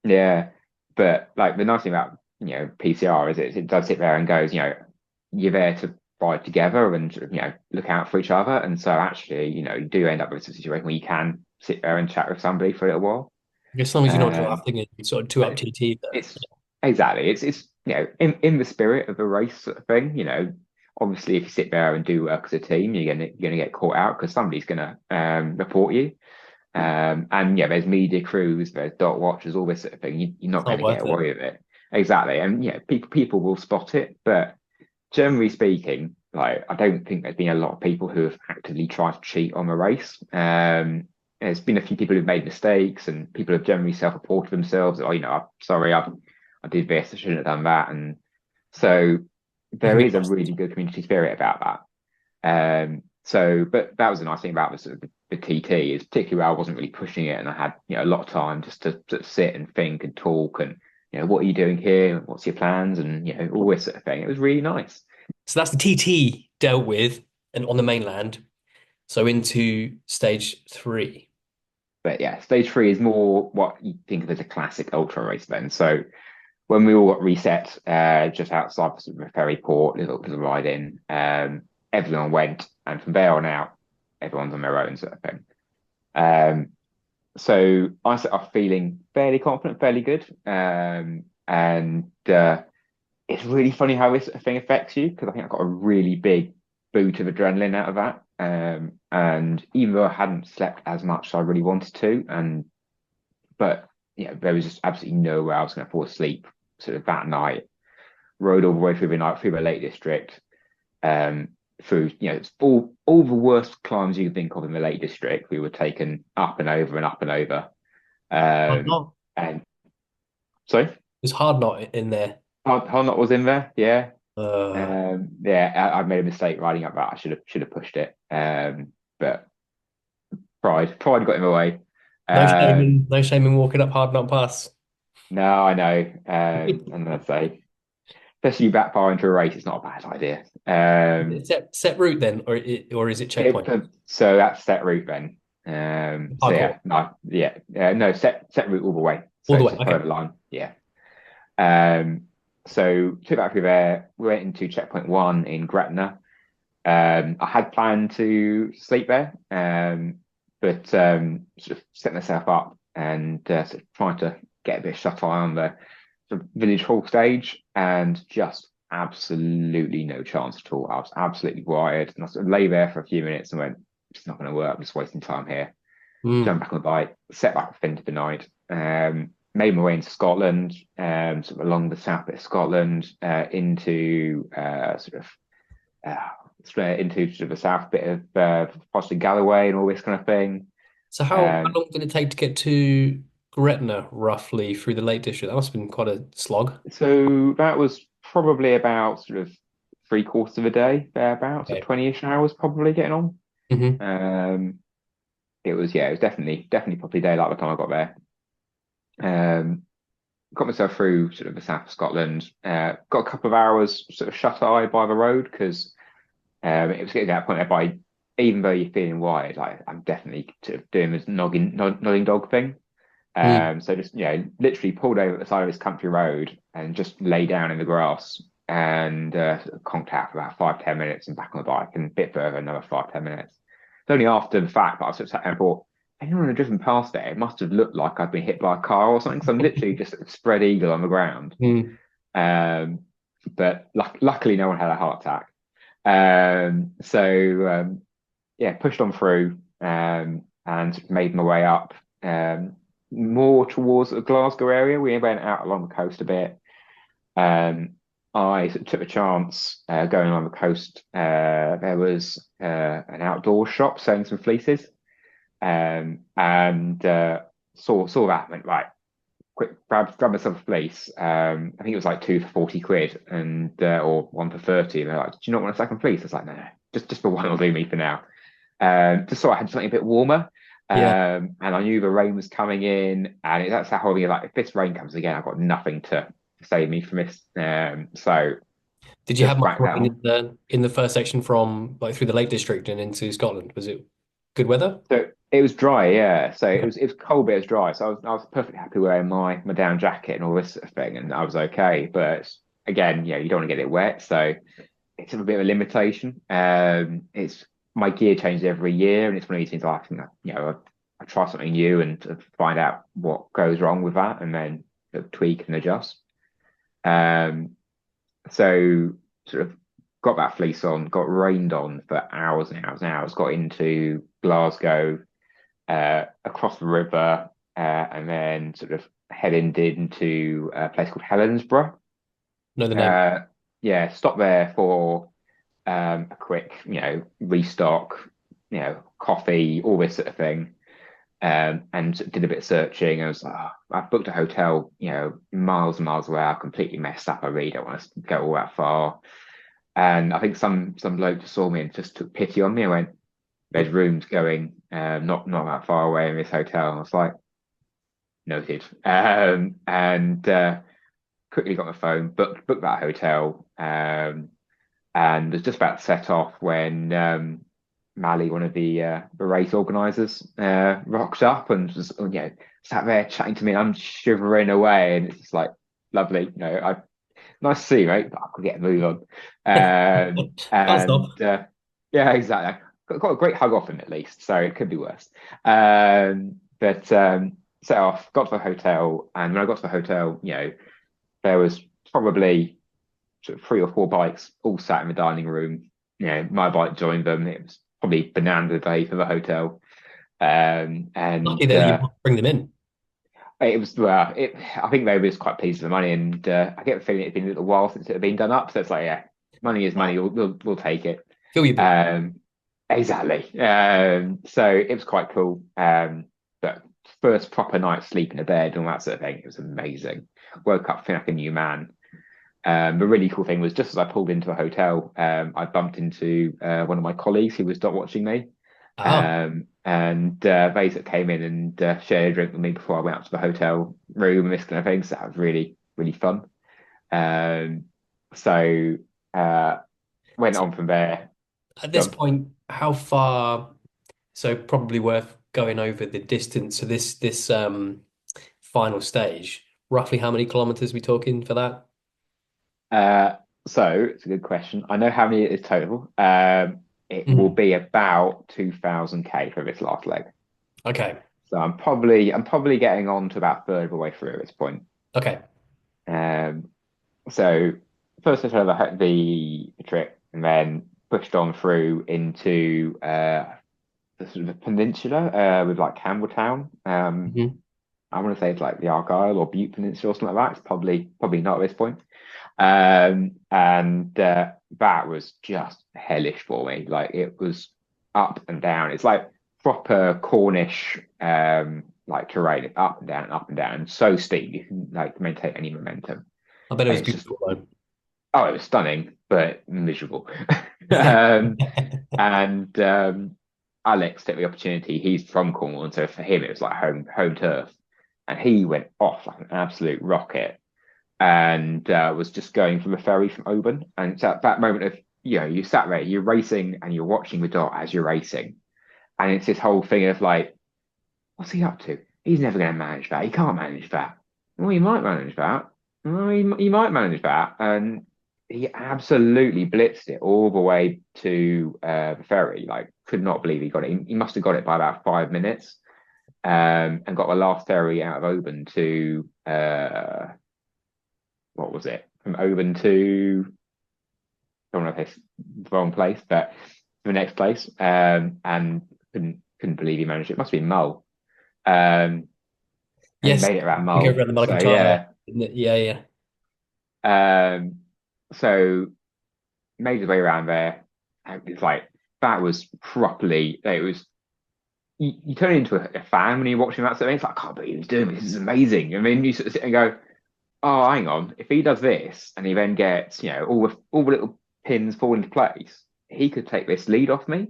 [SPEAKER 1] yeah, but like the nice thing about PCR is it does sit there and goes you're there to ride together and sort of look out for each other, and so actually you do end up with a situation where you can sit there and chat with somebody for a little while.
[SPEAKER 2] As long as you're not
[SPEAKER 1] Um,
[SPEAKER 2] drafting and sort of two up
[SPEAKER 1] but
[SPEAKER 2] TT.
[SPEAKER 1] it's exactly it's in the spirit of the race sort of thing. Obviously if you sit there and do work as a team, you're gonna get caught out because somebody's gonna report you. And yeah, there's media crews, there's dot watchers, all this sort of thing. You're
[SPEAKER 2] It's
[SPEAKER 1] not going
[SPEAKER 2] not
[SPEAKER 1] to get
[SPEAKER 2] worth it.
[SPEAKER 1] away with it. Exactly. And people will spot it, but generally speaking, like I don't think there's been a lot of people who have actively tried to cheat on the race. There's been a few people who've made mistakes, and people have generally self-reported themselves. Oh, I'm sorry, I did this, I shouldn't have done that, and so
[SPEAKER 2] You can
[SPEAKER 1] there
[SPEAKER 2] be
[SPEAKER 1] is a
[SPEAKER 2] trusted.
[SPEAKER 1] really good community spirit about that. But that was the nice thing about the TT is particularly where I wasn't really pushing it, and I had a lot of time just to sort of sit and think and talk, and what are you doing here? What's your plans? And all this sort of thing. It was really nice.
[SPEAKER 2] So that's the TT dealt with and on the mainland. So into stage three.
[SPEAKER 1] But yeah, stage three is more what you think of as a classic ultra race then. So when we all got reset just outside the ferry port, little ride in, everyone went, and from there on out, everyone's on their own sort of thing. Um, So I set off feeling fairly confident, fairly good. And it's really funny how this thing affects you because I think I got a really big boot of adrenaline out of that. And even though I hadn't slept as much as I really wanted to, but there was just absolutely no way I was going to fall asleep sort of that night. Rode all the way through the night through the Lake District, um, through it's all the worst climbs you can think of in the Lake District. We were taken up and over and up and over.
[SPEAKER 2] Hard
[SPEAKER 1] Um,
[SPEAKER 2] not.
[SPEAKER 1] and sorry,
[SPEAKER 2] There's hard not in there.
[SPEAKER 1] Hot was in there. Yeah.
[SPEAKER 2] Uh,
[SPEAKER 1] Yeah, I made a mistake writing up that. I should have pushed it. But pride got in the way. Um,
[SPEAKER 2] no shame in walking up Hard Not Pass.
[SPEAKER 1] no, I know. And I'd say, especially back far into a race, it's not a bad idea.
[SPEAKER 2] Set route then, or is it checkpoint?
[SPEAKER 1] So that's set route then. So
[SPEAKER 2] Parkour
[SPEAKER 1] yeah, no, yeah, no, set route all the way. So
[SPEAKER 2] all the
[SPEAKER 1] it's
[SPEAKER 2] way.
[SPEAKER 1] just follow
[SPEAKER 2] Okay.
[SPEAKER 1] the line. Yeah. Um, so took that through there. We went into checkpoint one in Gretna. I had planned to sleep there, but sort of set myself up and sort of trying to get a bit of shut eye on the sort of village hall stage, and just absolutely no chance at all. I was absolutely wired, and I sort of lay there for a few minutes and went, "It's not going to work. I'm just wasting time here."
[SPEAKER 2] Mm.
[SPEAKER 1] Jumped back on the bike, set back for the night. Made my way into Scotland, sort of along the south bit of Scotland, into sort of straight into sort of the south bit of possibly Galloway and all this kind of thing.
[SPEAKER 2] So how
[SPEAKER 1] Um,
[SPEAKER 2] long did it take to get to Gretna roughly through the Lake District? That must have been quite a slog.
[SPEAKER 1] so that was probably about sort of three-quarters of a day, thereabouts, so
[SPEAKER 2] Okay.
[SPEAKER 1] 20-ish hours probably getting on.
[SPEAKER 2] Hmm.
[SPEAKER 1] Um, it was definitely probably daylight by the time I got there. Um, got myself through sort of the south of Scotland. Got a couple of hours sort of shut eye by the road because it was getting to that point whereby even though you're feeling wired, I'm definitely sort of doing this nodding dog thing.
[SPEAKER 2] Mm.
[SPEAKER 1] So just literally pulled over at the side of this country road and just lay down in the grass and sort of conked out for about 5-10 minutes and back on the bike and a bit further another 5-10 minutes. It's only after the fact that I sort of sat there and thought, anyone had driven past there, it must have looked like I'd been hit by a car or something. So I'm literally just spread eagle on the ground.
[SPEAKER 2] Mm.
[SPEAKER 1] Um, but luckily, no one had a heart attack. So yeah, pushed on through and made my way up more towards the Glasgow area. We went out along the coast a bit. Um, I sort of took a chance going along the coast. There was an outdoor shop selling some fleeces, and saw that. Went right, quick, grab myself a fleece. I think it was like two for 40 quid, and or one for 30. And they're like, "Do you not want a second fleece?" I was like, "No, no, just the one will do me for now." Just so I had something a bit warmer.
[SPEAKER 2] Yeah.
[SPEAKER 1] And I knew the rain was coming in, and that's that whole thing. Like, if this rain comes again, I've got nothing to save me from this. So
[SPEAKER 2] Did you have
[SPEAKER 1] just
[SPEAKER 2] much
[SPEAKER 1] whacked that
[SPEAKER 2] rain
[SPEAKER 1] on.
[SPEAKER 2] in the first section from like through the Lake District and into Scotland? Was it good weather?
[SPEAKER 1] So it was dry, yeah. So
[SPEAKER 2] Okay.
[SPEAKER 1] it was cold, but it was dry. So I was perfectly happy wearing my down jacket and all this sort of thing, and I was okay. But again, you don't want to get it wet, so it's a bit of a limitation. It's my gear changes every year, and it's one of these things I think I try something new and to find out what goes wrong with that, and then tweak and adjust. Um, so sort of got that fleece on, got rained on for hours and hours and hours, got into Glasgow, across the river, and then sort of headed into a place called Helensburgh.
[SPEAKER 2] Know the name.
[SPEAKER 1] Uh, yeah, stopped there for a quick, restock, coffee, all this sort of thing. And did a bit of searching. I was like, oh, I've booked a hotel, miles and miles away. I completely messed up. I really don't want to go all that far. And I think some bloke just saw me and just took pity on me. I went, "There's rooms going, not that far away in this hotel." And I was like, "Noted." And quickly got my phone, booked that hotel, and was just about to set off when Mally, one of the race organisers, rocked up and was sat there chatting to me. I'm shivering away, and it's just like lovely, nice to see you, mate. But I could get a move on,
[SPEAKER 2] Can't stop.
[SPEAKER 1] and yeah, exactly. Got a great hug off him at least, so it could be worse. But set off, got to the hotel, and when I got to the hotel, there was probably sort of three or four bikes all sat in the dining room. My bike joined them. It was probably bonanza day for the hotel.
[SPEAKER 2] Lucky
[SPEAKER 1] And
[SPEAKER 2] that you bring them in.
[SPEAKER 1] it was I think they was quite pleased with the money, and I get the feeling it'd been a little while since it had been done up. So it's like, yeah, money is money. We'll take it.
[SPEAKER 2] Fill your boot.
[SPEAKER 1] Um, exactly. So it was quite cool. But first proper night sleep in a bed and all that sort of thing. It was amazing. Woke up feeling like a new man. The really cool thing was just as I pulled into a hotel, I bumped into one of my colleagues who was dog watching me.
[SPEAKER 2] Oh,
[SPEAKER 1] And they sort of came in and shared a drink with me before I went up to the hotel room and this kind of thing. So that was really, really fun. Um, so uh, went on from there.
[SPEAKER 2] at this
[SPEAKER 1] Gone.
[SPEAKER 2] point, how far? So probably worth going over the distance. So this final stage, roughly how many kilometers we talking for that?
[SPEAKER 1] Uh, so it's a good question. I know how many it is total. It will
[SPEAKER 2] Mhm.
[SPEAKER 1] be about 2000 k for this last leg.
[SPEAKER 2] Okay.
[SPEAKER 1] So I'm probably getting on to about a third of the way through at this point.
[SPEAKER 2] Okay.
[SPEAKER 1] Um, so first I tried the trick and then pushed on through into the sort of the peninsula with like Campbelltown.
[SPEAKER 2] Mhm.
[SPEAKER 1] I want to say it's like the Argyle or Butte Peninsula or something like that. It's probably not at this point. And that was just hellish for me. Like it was up and down. It's like proper Cornish like terrain, up and down, so steep you can like maintain any momentum.
[SPEAKER 2] I bet it
[SPEAKER 1] And
[SPEAKER 2] was
[SPEAKER 1] it's just
[SPEAKER 2] beautiful though.
[SPEAKER 1] oh, it was stunning, but miserable. um, and Alex took the opportunity. He's from Cornwall, and so for him it was like home turf. And he went off like an absolute rocket and was just going from a ferry from Oban. And it's at that moment of, you sat there, you're racing and you're watching the dot as you're racing. And it's this whole thing of like, what's he up to? He's never going to manage that. He can't manage that. Well, he might manage that. Well, he might manage that. And he absolutely blitzed it all the way to the ferry. Like, could not believe he got it. He must have got it by about 5 minutes and got the last ferry out of Oban to what was it? From Oban to I don't know if it's the wrong place, but the next place. And couldn't believe he managed it. It must be Mull. Um, and he
[SPEAKER 2] Yes,
[SPEAKER 1] made it around
[SPEAKER 2] I think I
[SPEAKER 1] Mull.
[SPEAKER 2] read the
[SPEAKER 1] So
[SPEAKER 2] Malcolm Charter,
[SPEAKER 1] yeah.
[SPEAKER 2] isn't it? Yeah, yeah.
[SPEAKER 1] Um, so made his way around there. And it's like that was properly. It was you turn into a fan when you're watching that sort of thing. It's like I can't believe he's doing this. This is amazing. I mean, you sort of sit and go, oh, hang on. If he does this and he then gets, all the little pins fall into place, he could take this lead off me.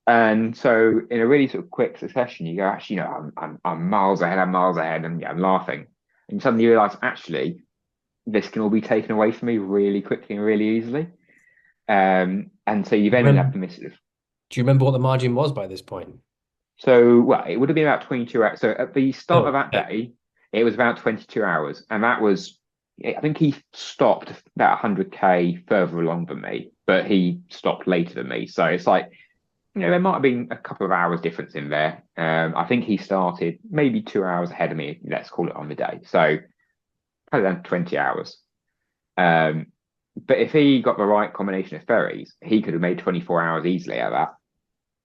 [SPEAKER 1] And so, in a really sort of quick succession, you go, actually, I'm miles ahead. I'm miles ahead, and yeah, I'm laughing. And you suddenly realize, actually, this can all be taken away from me really quickly and really easily. And so you then end up
[SPEAKER 2] Remember,
[SPEAKER 1] in this sort of
[SPEAKER 2] do you remember what the margin was by this point?
[SPEAKER 1] so well, it would have been about 22 hours. So at the start of
[SPEAKER 2] Oh,
[SPEAKER 1] that
[SPEAKER 2] okay.
[SPEAKER 1] day, it was about 22 hours, and that was I think he stopped about 100k further along than me, but he stopped later than me. So it's like, there might have been a couple of hours difference in there. I think he started maybe 2 hours ahead of me, let's call it on the day. So probably around 20 hours. Um, but if he got the right combination of ferries, he could have made 24 hours easily out of that.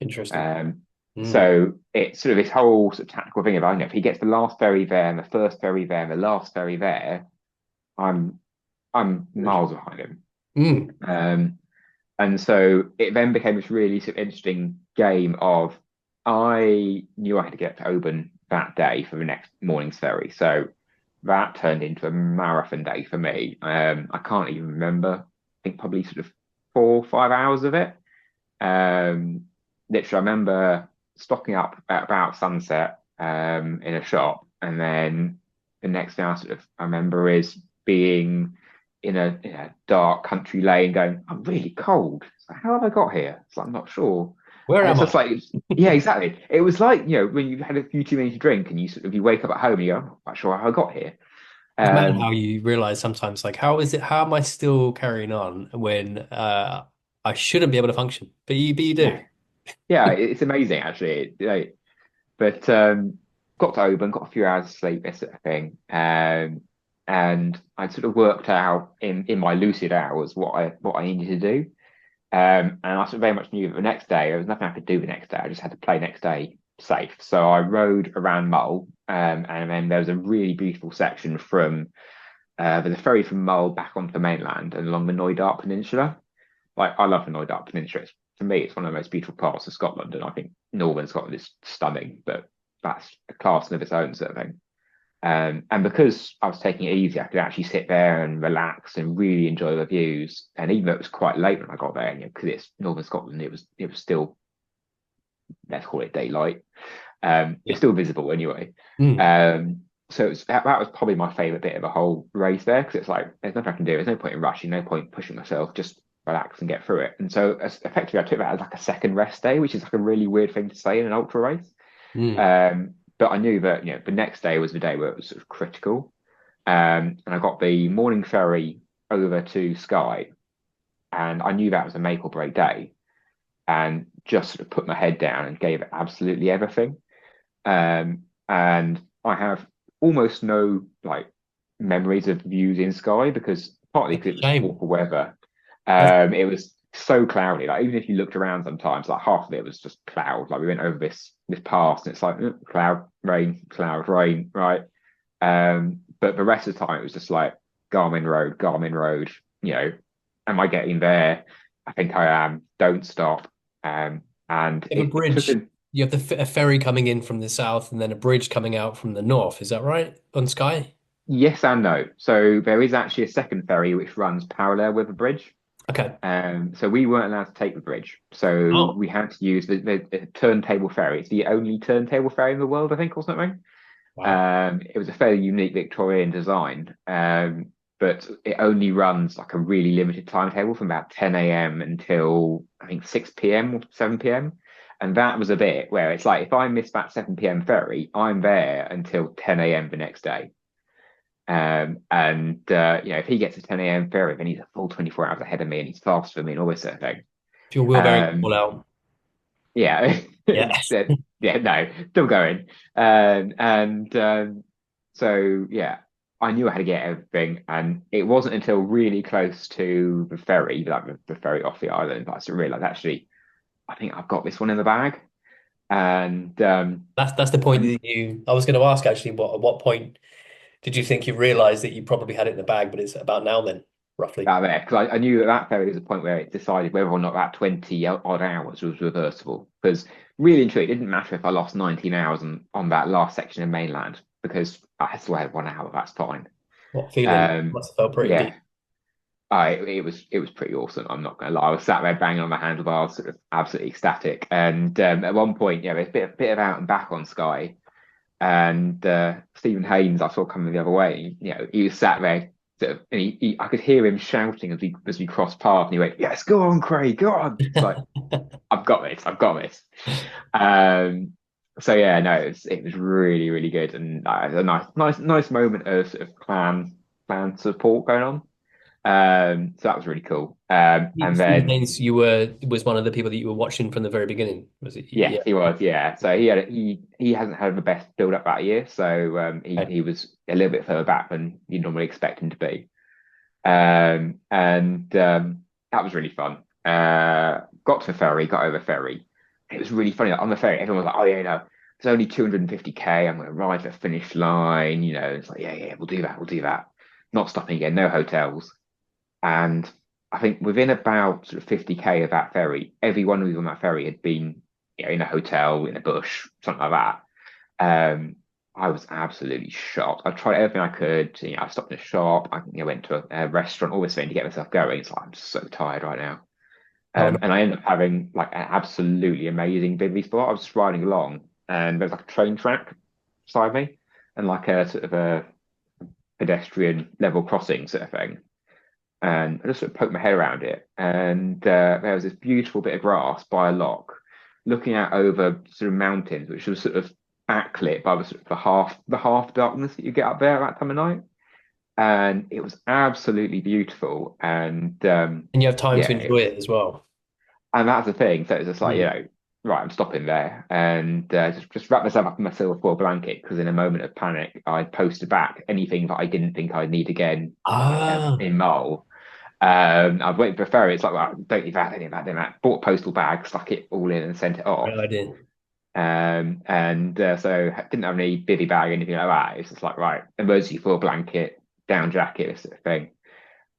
[SPEAKER 2] Interesting.
[SPEAKER 1] Um,
[SPEAKER 2] Mm.
[SPEAKER 1] so it's sort of this whole sort of tactical thing about, if he gets the last ferry there and the first ferry there and the last ferry there, I'm I'm miles behind him.
[SPEAKER 2] Mm.
[SPEAKER 1] Um, and so it then became this really sort of interesting game of I knew I had to get to Oban that day for the next morning's ferry. So that turned into a marathon day for me. I can't even remember. I think probably sort of 4 or 5 hours of it. Um, Literally, I remember stocking up at about sunset in a shop, and then the next thing I remember is being in a dark country lane, going, "I'm really cold. It's like, how have I got here?" It's like I'm not sure,
[SPEAKER 2] Where
[SPEAKER 1] and it's
[SPEAKER 2] am
[SPEAKER 1] just
[SPEAKER 2] I?
[SPEAKER 1] like, yeah, exactly. It was like when you've had a few too many to drink, and you wake up at home and you go, "I'm not quite sure how I got here."
[SPEAKER 2] It's mad
[SPEAKER 1] Um,
[SPEAKER 2] how you realize sometimes, like, how is it? How am I still carrying on when I shouldn't be able to function? But you
[SPEAKER 1] yeah,
[SPEAKER 2] do.
[SPEAKER 1] yeah, it's amazing actually. But got to Oban, got a few hours of sleep, this sort of thing. And I sort of worked out in my lucid hours what I needed to do. And I sort of very much knew that the next day there was nothing I could do the next day. I just had to play next day safe. So I rode around Mull, and then there was a really beautiful section from there's a ferry from Mull back onto the mainland and along the Knoydart Peninsula. Like I love the Knoydart Peninsula. For me, it's one of the most beautiful parts of Scotland, and I think Northern Scotland is stunning. But that's a class of its own sort of thing. And because I was taking it easy, I could actually sit there and relax and really enjoy the views. And even though it was quite late when I got there, because it's Northern Scotland, it was still, let's call it daylight.
[SPEAKER 2] Yeah.
[SPEAKER 1] It's still visible anyway.
[SPEAKER 2] Mm.
[SPEAKER 1] So that was probably my favorite bit of the whole race there, because it's like there's nothing I can do. There's no point in rushing, no point pushing myself. Just relax and get through it. And so effectively, I took that as like a second rest day, which is like a really weird thing to say in an ultra race.
[SPEAKER 2] Mm.
[SPEAKER 1] But I knew that the next day was the day where it was sort of critical. And I got the morning ferry over to Skye, and I knew that was a make or break day, and just sort of put my head down and gave it absolutely everything. And I have almost no like memories of views in Skye, because partly
[SPEAKER 2] That's
[SPEAKER 1] because
[SPEAKER 2] a
[SPEAKER 1] it was
[SPEAKER 2] shame.
[SPEAKER 1] awful weather.
[SPEAKER 2] That's,
[SPEAKER 1] It was so cloudy. Like even if you looked around sometimes, like half of it was just cloud. Like we went over this pass, and it's like cloud, rain, right? But the rest of the time it was just like Garmin Road. Am I getting there? I think I am. Don't stop. And
[SPEAKER 2] you have a
[SPEAKER 1] it took
[SPEAKER 2] bridge.
[SPEAKER 1] a
[SPEAKER 2] You have a ferry coming in from the south and then a bridge coming out from the north. Is that right? On Skye?
[SPEAKER 1] yes and no. So there is actually a second ferry which runs parallel with the bridge.
[SPEAKER 2] Okay.
[SPEAKER 1] So we weren't allowed to take the bridge. So
[SPEAKER 2] Oh,
[SPEAKER 1] we had to use the turntable ferry. It's the only turntable ferry in the world, I think, or something.
[SPEAKER 2] wow.
[SPEAKER 1] It was a fairly unique Victorian design, but it only runs like a really limited timetable from about 10 a.m. until I think 6 p.m. or 7 p.m. And that was a bit where it's like if I miss that 7 p.m. ferry, I'm there until 10 a.m. the next day. And if he gets a 10 a.m. ferry, then he's a full 24 hours ahead of me and he's faster than me and all this sort of thing.
[SPEAKER 2] If your wheel bearings fall
[SPEAKER 1] Um,
[SPEAKER 2] out.
[SPEAKER 1] yeah,
[SPEAKER 2] Yeah.
[SPEAKER 1] yeah, no, still going. And so yeah, I knew I had to get everything, and it wasn't until really close to the ferry, like the ferry off the island, that I sort of realized actually, I think I've got this one in the bag. And
[SPEAKER 2] That's the point
[SPEAKER 1] I'm
[SPEAKER 2] that I was going to ask actually, at what point did you think you realized that you probably had it in the bag, but it's about now then, roughly?
[SPEAKER 1] out there, because I knew that ferry was a point where it decided whether or not that 20 odd hours was reversible. Because really and truly, it didn't matter if I lost 19 hours on that last section of mainland, because I still had 1 hour. That's fine.
[SPEAKER 2] What feeling?
[SPEAKER 1] Um,
[SPEAKER 2] Must have felt pretty good.
[SPEAKER 1] yeah, it was pretty awesome. I'm not gonna lie. I was sat there banging on the handlebars, sort of absolutely ecstatic. And at one point, there's a bit of out and back on Sky, and Stephen Haynes I saw coming the other way. He was sat there, sort of, and I could hear him shouting as we crossed paths, and he went, "Yes, go on, Craig, go on!" It's like I've got this, I've got this. Um, so yeah, no, it was really really good, and a nice moment of sort of clan support going on. So that was really cool. And
[SPEAKER 2] Stephen
[SPEAKER 1] then
[SPEAKER 2] Haynes, was one of the people that you were watching from the very beginning, was it?
[SPEAKER 1] yes,
[SPEAKER 2] Yeah.
[SPEAKER 1] he was. Yeah, so he hasn't had the best build up that year, so he was a little bit further back than you normally expect him to be. And that was really fun. Got to the ferry, got over the ferry. It was really funny. Like, on the ferry, everyone was like, "Oh yeah, no, it's only 250K. I'm going to ride the finish line." It's like, yeah, we'll do that. We'll do that. Not stopping again. No hotels. And I think within about sort of 50K of that ferry, everyone who was on that ferry had been, in a hotel, in a bush, something like that. I was absolutely shocked. I tried everything I could. I stopped in a shop. I went to a restaurant, all this thing to get myself going. It's like I'm so tired right now.
[SPEAKER 2] Oh, no.
[SPEAKER 1] And I ended up having like an absolutely amazing bivvy spot. I was just riding along, and there's like a train track beside me, and like a sort of a pedestrian level crossing sort of thing. And I just sort of poked my head around it, and there was this beautiful bit of grass by a lock, looking out over sort of mountains, which was sort of backlit by the sort of the half darkness that you get up there at that time of night, and it was absolutely beautiful. And
[SPEAKER 2] And you have time
[SPEAKER 1] yeah,
[SPEAKER 2] to enjoy it as well.
[SPEAKER 1] and that's the thing. So it's just like,
[SPEAKER 2] Mm.
[SPEAKER 1] right, I'm stopping there, and just wrap myself up in my silver foil blanket, because in a moment of panic, I posted back anything that I didn't think I'd need again
[SPEAKER 2] Ah,
[SPEAKER 1] in Mull. I've waited for a ferry. It's like, well, don't leave that, don't leave that, don't leave that. Bought a postal bag, stuck it all in, and sent it off.
[SPEAKER 2] great idea.
[SPEAKER 1] And so didn't have any bivy bag, anything like that. It's just like, right, emergency full blanket, down jacket, this sort of thing.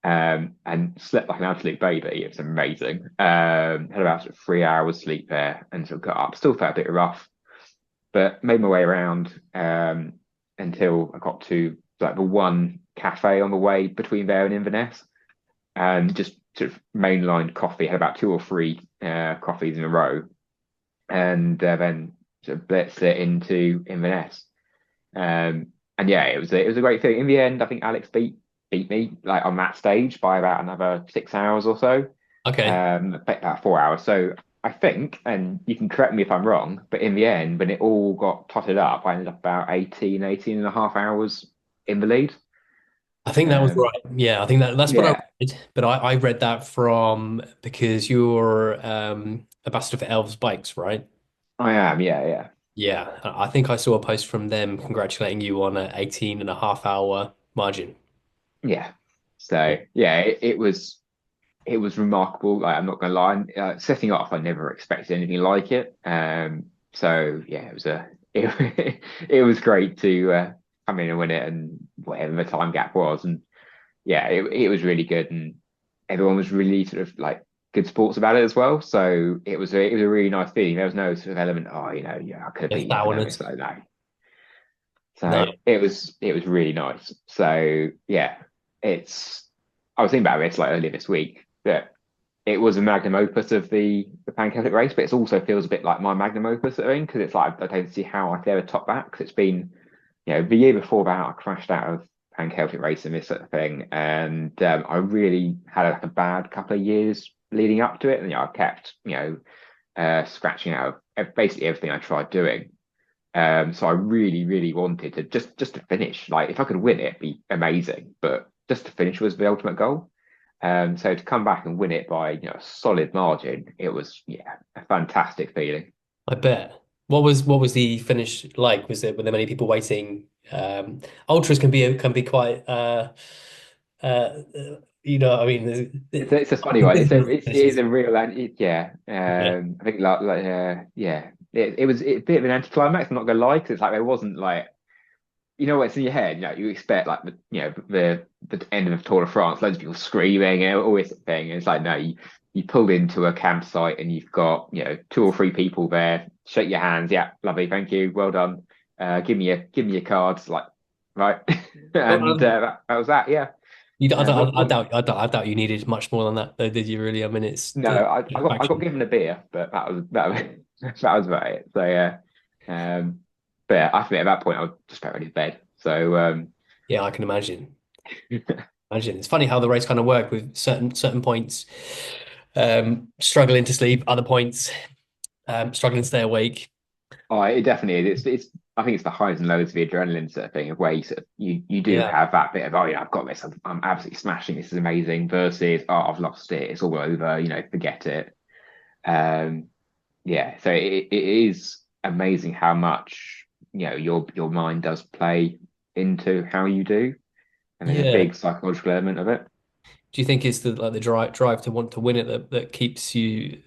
[SPEAKER 1] And slept like an absolute baby. It was amazing. Had about sort of 3 hours sleep there, and sort of got up. Still felt a bit rough, but made my way around. until I got to like the one cafe on the way between there and Inverness, and just sort of mainline coffee. Had about two or three coffees in a row, and then sort of blitzed it into Inverness. And yeah, it was a great thing. In the end, I think Alex beat me like on that stage by about another 6 hours or so,
[SPEAKER 2] Okay.
[SPEAKER 1] about 4 hours. So I think, and you can correct me if I'm wrong, but in the end, when it all got totted up, I ended up about 18 and a half hours in the lead.
[SPEAKER 2] I think that was
[SPEAKER 1] Um,
[SPEAKER 2] right. Yeah, I think that's what I
[SPEAKER 1] yeah,
[SPEAKER 2] read. But I read that from because you're ambassador for Elves Bikes, right?
[SPEAKER 1] I am. Yeah, yeah,
[SPEAKER 2] Yeah. I think I saw a post from them congratulating you on an 18 and a half hour margin.
[SPEAKER 1] yeah.
[SPEAKER 2] Yeah.
[SPEAKER 1] So yeah, it was remarkable. Like I'm not gonna lie, setting off, I never expected anything like it. So yeah, it was great to come in and win it, and whatever the time gap was, and yeah, it was really good, and everyone was really sort of like good sports about it as well. So it was a really nice feeling. There was no sort of element, oh, yeah, I could have
[SPEAKER 2] Yes,
[SPEAKER 1] beat you
[SPEAKER 2] that
[SPEAKER 1] for
[SPEAKER 2] one
[SPEAKER 1] no,
[SPEAKER 2] is
[SPEAKER 1] it's like no.
[SPEAKER 2] no.
[SPEAKER 1] So it was really nice. So yeah, it's I was thinking about this like earlier this week that it was a magnum opus of the Pan-Celtic race, but it also feels a bit like my magnum opus, I think, because it's like I don't see how I could ever top that because it's been, the year before that I crashed out of Pan-Celtic race and this sort of thing, and I really had like a bad couple of years leading up to it, and I kept scratching out of basically everything I tried doing. So I really, really wanted to just to finish. Like if I could win it, it'd be amazing. But just to finish was the ultimate goal. So to come back and win it by a solid margin, it was a fantastic feeling.
[SPEAKER 2] I bet. What was the finish like? Were there many people waiting? Ultras can be quite uh, I mean,
[SPEAKER 1] It's a funny one. It is
[SPEAKER 2] finishes.
[SPEAKER 1] a real and yeah.
[SPEAKER 2] Yeah.
[SPEAKER 1] I think yeah. It was a bit of an anticlimax. I'm not gonna lie, because it's like there wasn't like what's in your head. You expect like the end of the Tour de France, loads of people screaming and all this thing. And it's like no, you pulled into a campsite and you've got two or three people there. Shake your hands. Yeah, lovely, thank you, well done. Give me your cards. Like right,
[SPEAKER 2] Well,
[SPEAKER 1] and that was that. Yeah.
[SPEAKER 2] I
[SPEAKER 1] What
[SPEAKER 2] doubt, I doubt you needed much more than that, though, did you really? I mean, it's
[SPEAKER 1] No,
[SPEAKER 2] the
[SPEAKER 1] I got
[SPEAKER 2] fraction.
[SPEAKER 1] given a beer, but that was that was about it. So yeah, but yeah, I think at that point I was just about ready to bed. So
[SPEAKER 2] Yeah, I can imagine. Imagine. It's funny how the race kind of worked with certain points, struggling to sleep, other points, struggling to stay awake.
[SPEAKER 1] it definitely is. It's I think it's the highs and lows of the adrenaline sort of thing, of where you do
[SPEAKER 2] Yeah.
[SPEAKER 1] have that bit of I've got this, I'm absolutely smashing, this is amazing, versus I've lost it, it's all over, forget it. Um, yeah, so it is amazing how much your mind does play into how you do, and there's a
[SPEAKER 2] Yeah.
[SPEAKER 1] big psychological element of it.
[SPEAKER 2] Do you think it's the drive to want to win it that keeps you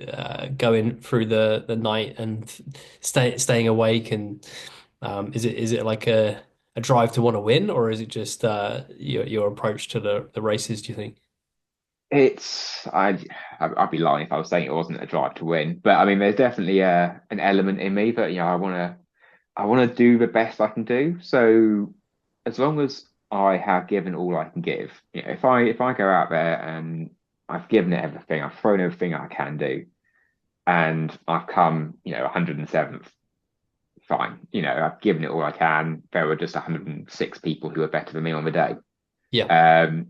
[SPEAKER 2] going through the night and staying awake? And is it like a drive to want to win, or is it just your approach to the races, do you think?
[SPEAKER 1] It's I'd be lying if I was saying it wasn't a drive to win, but I mean there's definitely an element in me that I want to do the best I can do. So as long as I have given all I can give, if I go out there and I've given it everything, I've thrown everything I can do, and I've come 107th, fine. I've given it all I can. There were just 106 people who were better than me on the day.
[SPEAKER 2] Yeah.
[SPEAKER 1] Um,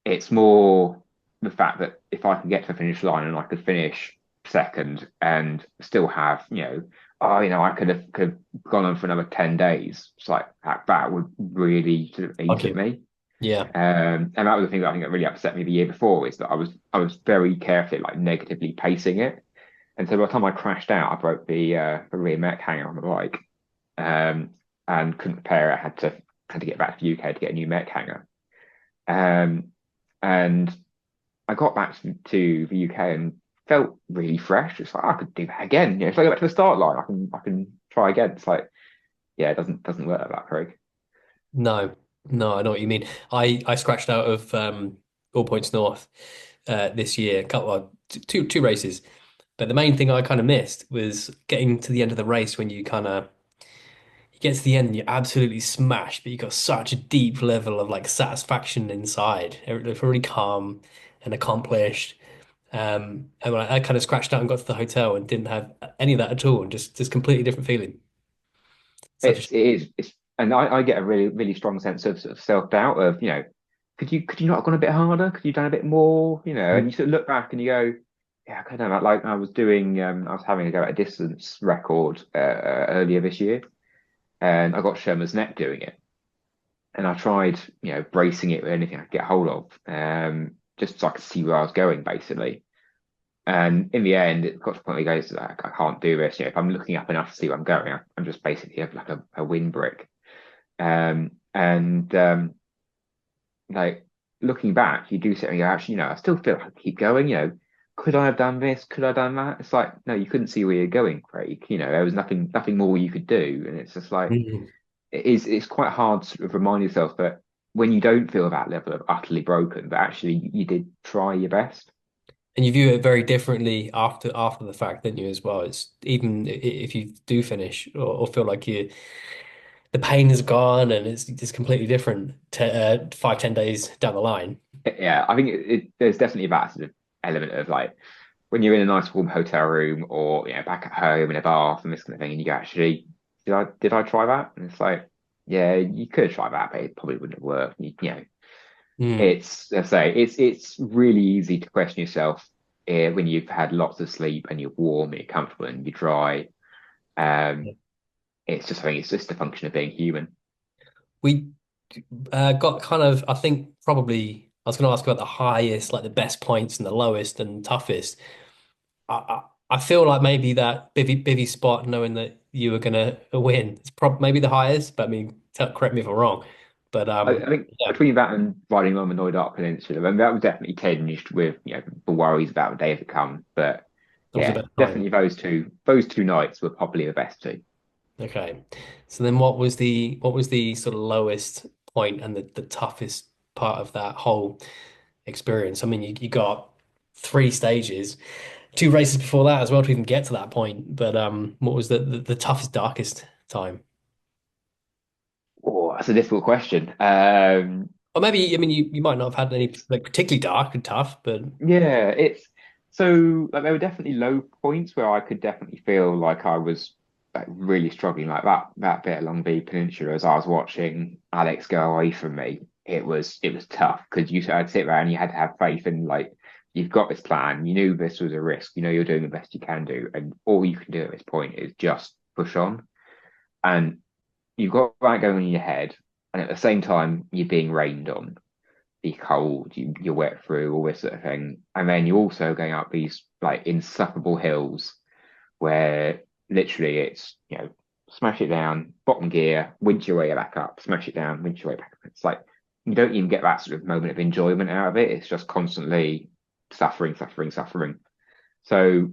[SPEAKER 1] it's more the fact that if I can get to the finish line and I could finish second and still have, I could have gone on for another 10 days. It's like that would really sort of eat at
[SPEAKER 2] Okay.
[SPEAKER 1] me.
[SPEAKER 2] Yeah.
[SPEAKER 1] And that was the thing that I think that really upset me the year before, is that I was very carefully, like, negatively pacing it. And so by the time I crashed out, I broke the rear mech hanger on the bike, um, and couldn't repair it. I had to get back to the UK to get a new mech hanger. Um, and I got back to the UK and felt really fresh. It's like I could do that again. If I go back to the start line, I can try again. It's like, yeah, it doesn't work like that, Craig.
[SPEAKER 2] No, no, I know what you mean. I scratched out of All Points North this year, two races. But the main thing I kind of missed was getting to the end of the race when you get to the end and you're absolutely smashed, but you got such a deep level of like satisfaction inside. It's really calm and accomplished. And when I kind of scratched out and got to the hotel and didn't have any of that at all, and just completely different feeling. Such a
[SPEAKER 1] It's and I get a really strong sense of sort of self-doubt of, could you not have gone a bit harder? Could you have done a bit more? And you sort of look back and you go, yeah, I don't know. Like I was having a go at a distance record earlier this year, and I got Sherman's neck doing it, and I tried, bracing it with anything I could get hold of, just so I could see where I was going, basically. And in the end, it got to the point where he goes, like, I can't do this. If I'm looking up enough to see where I'm going, I'm just basically like a windbreak. And like looking back, you do sit and go, actually, I still feel like I keep going. Could I have done this? Could I have done that? It's like, no, you couldn't see where you're going, Craig. There was nothing more you could do. And it's just like,
[SPEAKER 2] Mm.
[SPEAKER 1] it's quite hard to sort of remind yourself that when you don't feel that level of utterly broken, that actually you did try your best.
[SPEAKER 2] And you view it very differently after the fact, don't you, as well? It's even if you do finish or feel like the pain is gone and it's just completely different to 5, 10 days down the line.
[SPEAKER 1] Yeah, I think there's definitely that sort of element of like when you're in a nice warm hotel room or back at home in a bath and this kind of thing, and you go, actually, did I try that? And it's like, yeah, you could try that, but it probably wouldn't have worked.
[SPEAKER 2] Mm.
[SPEAKER 1] It's I say it's really easy to question yourself when you've had lots of sleep and you're warm, and you're comfortable, and you're dry. Um, I think it's just a function of being human.
[SPEAKER 2] We got kind of, I think probably, I was going to ask about the highest, like the best points and the lowest and toughest. I feel like maybe that bivvy spot, knowing that you were going to win, it's maybe the highest, but I mean, correct me if I'm wrong. But
[SPEAKER 1] I think
[SPEAKER 2] yeah,
[SPEAKER 1] between that and riding on the Annoyed Arc Peninsula, I mean, that was definitely tinged with the worries about the day to come. But
[SPEAKER 2] that was the
[SPEAKER 1] yeah,
[SPEAKER 2] best time.
[SPEAKER 1] definitely those two nights were probably the best two.
[SPEAKER 2] Okay. So then what was the sort of lowest point and the toughest part of that whole experience? I mean, you got 3 stages, 2 races before that as well to even get to that point. But what was the toughest, darkest time?
[SPEAKER 1] Oh, that's a difficult question.
[SPEAKER 2] Or maybe, I mean, you might not have had any like particularly dark and tough, but
[SPEAKER 1] Yeah, it's so like there were definitely low points where I could definitely feel like I was like really struggling, like that bit along the peninsula as I was watching Alex go away from me. It was tough because I'd sit there and you had to have faith in like you've got this plan, you knew this was a risk, you're doing the best you can do, and all you can do at this point is just push on. And you've got that going in your head, and at the same time you're being rained on, be cold, you're wet through, all this sort of thing. And then you're also going up these like insufferable hills where literally it's, smash it down, bottom gear, winch your way back up, smash it down, winch your way back up. It's like you don't even get that sort of moment of enjoyment out of it. It's just constantly suffering, suffering, suffering. So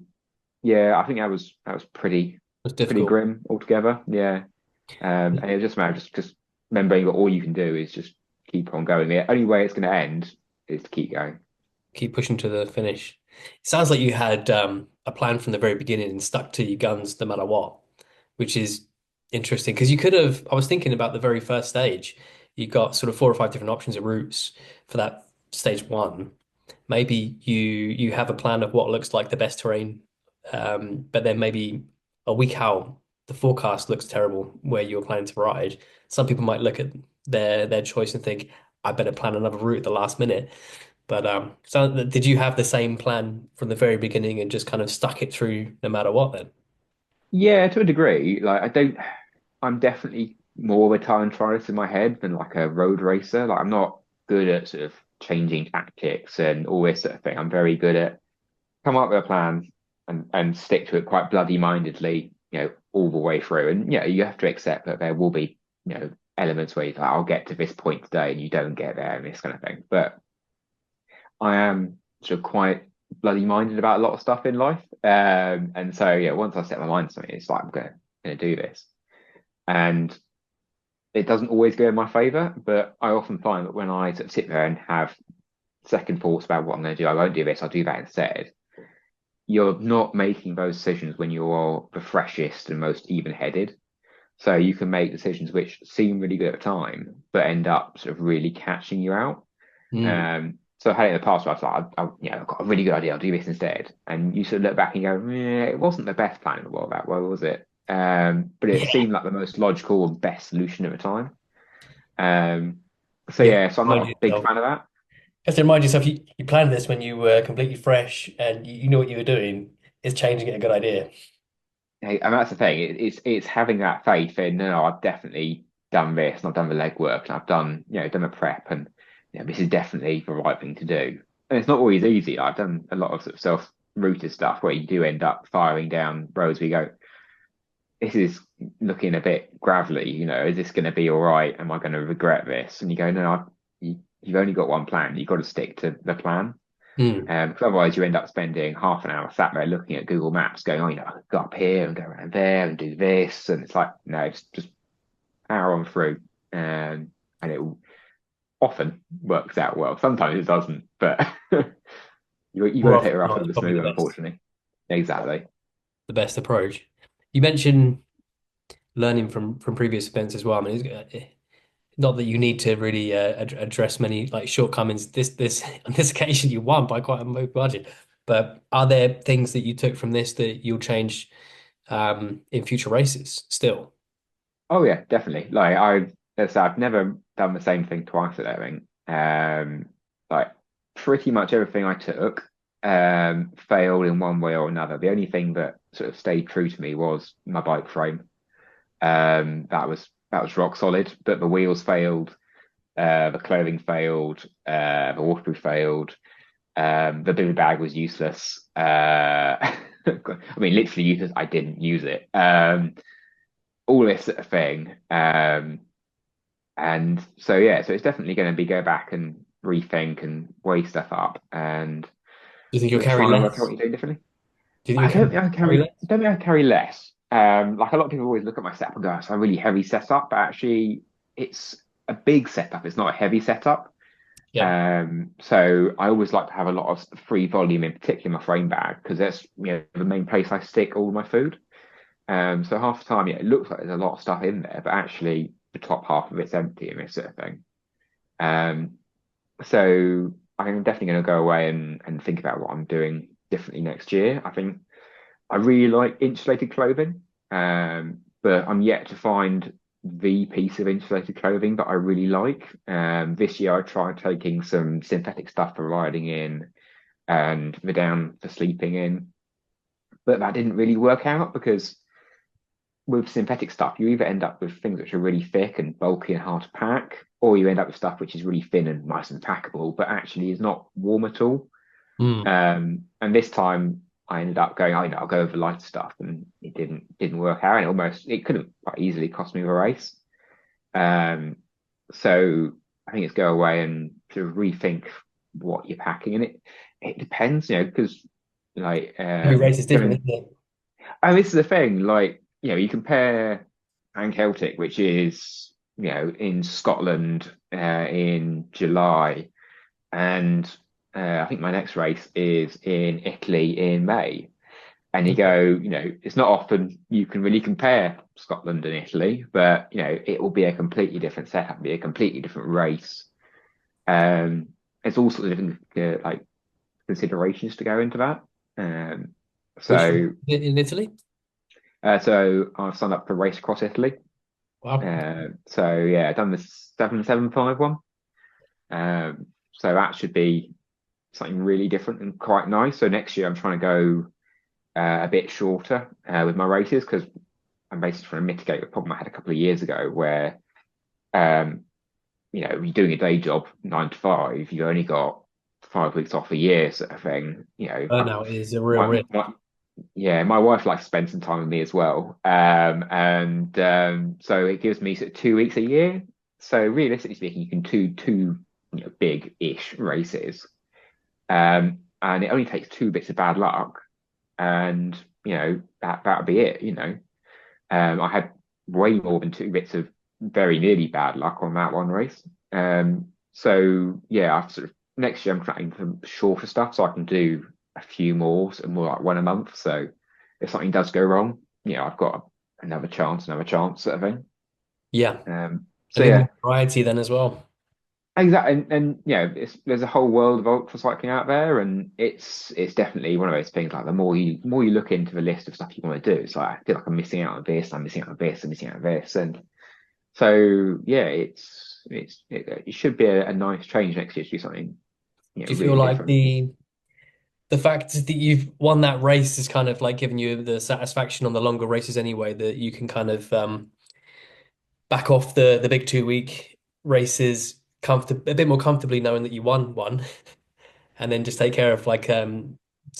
[SPEAKER 1] yeah, I think that was
[SPEAKER 2] it's
[SPEAKER 1] pretty
[SPEAKER 2] difficult.
[SPEAKER 1] grim altogether. Yeah. And it was just a matter of just remembering that all you can do is just keep on going. The only way it's going to end is to keep going.
[SPEAKER 2] Keep pushing to the finish. It sounds like you had a plan from the very beginning and stuck to your guns no matter what, which is interesting because you could have. I was thinking about the very first stage. You got sort of 4 or 5 different options of routes for that stage one. Maybe you have a plan of what looks like the best terrain, but then maybe a week out, the forecast looks terrible where you're planning to ride. Some people might look at their choice and think, I better plan another route at the last minute. But so did you have the same plan from the very beginning and just kind of stuck it through no matter what then?
[SPEAKER 1] Yeah, to a degree. Like I'm definitely more of a time trialist in my head than like a road racer. Like I'm not good at sort of changing tactics and all this sort of thing. I'm very good at come up with a plan and stick to it quite bloody mindedly, all the way through. And yeah, you have to accept that there will be, elements where you're like, I'll get to this point today and you don't get there and this kind of thing. But I am sort of quite bloody minded about a lot of stuff in life. And so yeah, once I set my mind to something, it's like I'm gonna do this. And it doesn't always go in my favor, but I often find that when I sort of sit there and have second thoughts about what I'm going to do, I won't do this, I'll do that instead. You're not making those decisions when you're the freshest and most even-headed. So you can make decisions which seem really good at the time, but end up sort of really catching you out.
[SPEAKER 2] Mm.
[SPEAKER 1] So I had it in the past where I was like, I've got a really good idea. I'll do this instead. And you sort of look back and go, yeah, it wasn't the best plan in the world that way, was it? But it
[SPEAKER 2] Yeah,
[SPEAKER 1] seemed like the most logical and best solution at the time. Um, so
[SPEAKER 2] you have to
[SPEAKER 1] yeah, so I'm not
[SPEAKER 2] remind
[SPEAKER 1] a big
[SPEAKER 2] yourself.
[SPEAKER 1] fan of that.
[SPEAKER 2] You have to remind yourself you planned this when you were completely fresh and you know what you were doing. Is changing it a good idea?
[SPEAKER 1] And that's the thing. It's having that faith in no, I've definitely done this, and I've done the legwork, and I've done done the prep, and this is definitely the right thing to do. And it's not always easy. I've done a lot of sort of self-routed stuff where you do end up firing down roads where you go, this is looking a bit gravelly. Is this going to be all right? Am I going to regret this? And you go, no, you've only got one plan. You've got to stick to the plan.
[SPEAKER 2] Mm.
[SPEAKER 1] 'Cause otherwise, you end up spending half an hour sat there looking at Google Maps, going, "Oh, I could go up here and go around there and do this," and it's like, no, just power on through, and it often works out well. Sometimes it doesn't, but you got
[SPEAKER 2] More
[SPEAKER 1] to
[SPEAKER 2] often
[SPEAKER 1] take the
[SPEAKER 2] than
[SPEAKER 1] rough
[SPEAKER 2] not,
[SPEAKER 1] with
[SPEAKER 2] it's
[SPEAKER 1] the
[SPEAKER 2] probably
[SPEAKER 1] smooth, unfortunately. Exactly.
[SPEAKER 2] the best approach. You mentioned learning from previous events as well. I mean, not that you need to really address many like shortcomings. This on this occasion you won by quite a margin. But are there things that you took from this that you'll change in future races still?
[SPEAKER 1] Oh yeah, definitely. Like as I said, I've never done the same thing twice. I don't think. Like pretty much everything I took failed in one way or another. The only thing that sort of stayed true to me was my bike frame. That was rock solid, but the wheels failed, the clothing failed, the waterproof failed, the bivy bag was useless. I mean, literally useless. I didn't use it. All this sort of thing. And so yeah, so it's definitely going to be go back and rethink and weigh stuff up and
[SPEAKER 2] Do you think you'll carry
[SPEAKER 1] try and work out what
[SPEAKER 2] less?
[SPEAKER 1] you're doing differently.
[SPEAKER 2] Do you
[SPEAKER 1] I
[SPEAKER 2] think
[SPEAKER 1] don't think I
[SPEAKER 2] carry
[SPEAKER 1] carry.
[SPEAKER 2] less?
[SPEAKER 1] I don't think I carry less. Like a lot of people always look at my setup and go, "It's a really heavy setup," but actually, it's a big setup. It's not a heavy setup.
[SPEAKER 2] Yeah.
[SPEAKER 1] So I always like to have a lot of free volume, in particular my frame bag, because that's the main place I stick all my food. So half the time, yeah, it looks like there's a lot of stuff in there, but actually the top half of it's empty and this sort of thing. Um, so I'm definitely going to go away and think about what I'm doing differently next year. I think I really like insulated clothing, but I'm yet to find the piece of insulated clothing that I really like. This year I tried taking some synthetic stuff for riding in and the down for sleeping in, but that didn't really work out because with synthetic stuff, you either end up with things which are really thick and bulky and hard to pack, or you end up with stuff which is really thin and nice and packable, but actually is not warm at all.
[SPEAKER 2] Mm.
[SPEAKER 1] And this time I ended up going, I'll go over light stuff, and it didn't work out. And it could have quite easily cost me the race. Um, so I think it's go away and sort of rethink what you're packing, and it depends, because like
[SPEAKER 2] Every race is different,
[SPEAKER 1] going,
[SPEAKER 2] isn't it?
[SPEAKER 1] and this is the thing, like you compare Celtic, which is in Scotland in July, and I think my next race is in Italy in May. And you
[SPEAKER 2] Okay.
[SPEAKER 1] go, it's not often you can really compare Scotland and Italy, but it will be a completely different setup, be a completely different race. Um, it's all sorts of different like considerations to go into that. Um,
[SPEAKER 2] Which race
[SPEAKER 1] so,
[SPEAKER 2] is it in Italy?
[SPEAKER 1] so I've signed up for Race Across Italy.
[SPEAKER 2] Wow.
[SPEAKER 1] So yeah, I've done the 775 one. So that should be something really different and quite nice. So next year I'm trying to go a bit shorter with my races because I'm basically trying to mitigate the problem I had a couple of years ago where um, you're doing a day job 9 to 5, you've only got 5 weeks off a year sort of thing.
[SPEAKER 2] Burnout is a real
[SPEAKER 1] My,
[SPEAKER 2] risk.
[SPEAKER 1] my yeah, my wife likes to spend some time with me as well. And so it gives me sort of 2 weeks a year. So realistically speaking, you can do two big-ish races. And it only takes two bits of bad luck and that'll be it. I had way more than two bits of very nearly bad luck on that one race. So yeah, I've sort of next year I'm trying for shorter stuff so I can do a few more, so more like one a month. So if something does go wrong, I've got another chance sort of thing.
[SPEAKER 2] Yeah, a
[SPEAKER 1] So
[SPEAKER 2] bit more
[SPEAKER 1] yeah,
[SPEAKER 2] variety then as well.
[SPEAKER 1] exactly. And there's a whole world of ultra cycling out there, and it's definitely one of those things. Like the more you look into the list of stuff you want to do, it's like I feel like I'm missing out on this, I'm missing out on this, I'm missing out on this, and so yeah, it should be a nice change next year to do something
[SPEAKER 2] Do you feel
[SPEAKER 1] really
[SPEAKER 2] like
[SPEAKER 1] different.
[SPEAKER 2] the fact that you've won that race is kind of like giving you the satisfaction on the longer races anyway, that you can kind of back off the big 2 week races a bit more comfortably knowing that you won one and then just take care of like a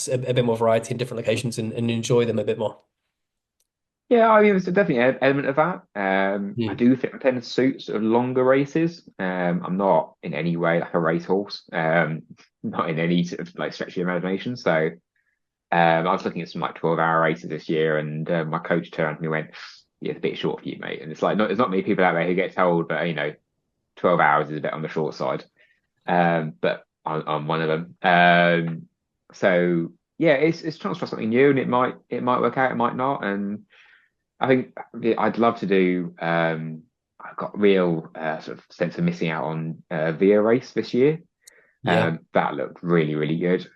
[SPEAKER 2] bit more variety in different locations and enjoy them a bit more.
[SPEAKER 1] Yeah, I mean, there's definitely an element of that. I
[SPEAKER 2] Hmm.
[SPEAKER 1] do think I tend to suit sort of longer races. I'm not in any way like a racehorse, not in any sort of like stretch of the imagination. So I was looking at some like 12-hour races this year, and my coach turned to me and went, "Yeah, it's a bit short for you, mate." And it's like, not, there's not many people out there who get told, but 12 hours is a bit on the short side. But I'm one of them. So yeah, it's chance for something new, and it might work out, it might not, and I think I'd love to do. I've got real sort of sense of missing out on Via race this year.
[SPEAKER 2] Yeah.
[SPEAKER 1] That looked really, really good.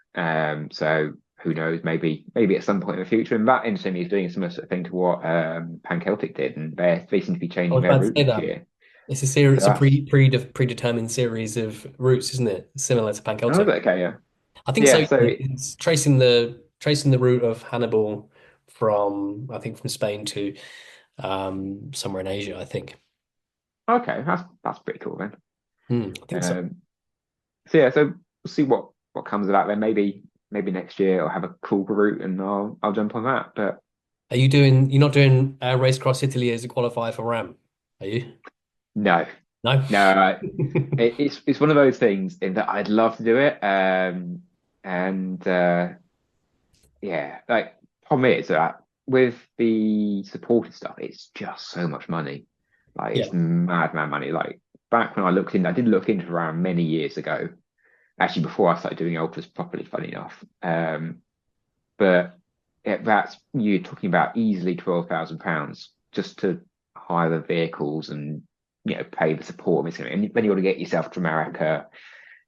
[SPEAKER 1] So who knows? Maybe at some point in the future. And that instantly is doing a similar sort of thing to what Pan Celtic did, and they seem to be
[SPEAKER 2] I
[SPEAKER 1] changing
[SPEAKER 2] was
[SPEAKER 1] their
[SPEAKER 2] about to
[SPEAKER 1] route
[SPEAKER 2] say
[SPEAKER 1] next
[SPEAKER 2] that.
[SPEAKER 1] year.
[SPEAKER 2] It's a series,
[SPEAKER 1] So
[SPEAKER 2] it's a
[SPEAKER 1] that's
[SPEAKER 2] predetermined series of routes, isn't it? Similar to Pan
[SPEAKER 1] oh,
[SPEAKER 2] Celtic.
[SPEAKER 1] okay, yeah,
[SPEAKER 2] I think so.
[SPEAKER 1] yeah.
[SPEAKER 2] Yeah. It's tracing the route of Hannibal from I think from Spain to somewhere in Asia, I think.
[SPEAKER 1] Okay, that's pretty cool then.
[SPEAKER 2] I think so.
[SPEAKER 1] Um, so yeah, so we'll see what comes of that then. Maybe next year I'll have a cool route and I'll jump on that. But
[SPEAKER 2] You're not doing Race Cross Italy as a qualifier for RAM, are you?
[SPEAKER 1] no,
[SPEAKER 2] No?
[SPEAKER 1] no, it's one of those things in that I'd love to do it. And yeah, like problem is that with the supported stuff, it's just so much money. Like
[SPEAKER 2] Yeah.
[SPEAKER 1] it's mad money. Like back when I did look into around many years ago, actually before I started doing ultras properly, funny enough. But that's you're talking about easily £12,000 just to hire the vehicles and pay the support and everything. And then you got to get yourself to America.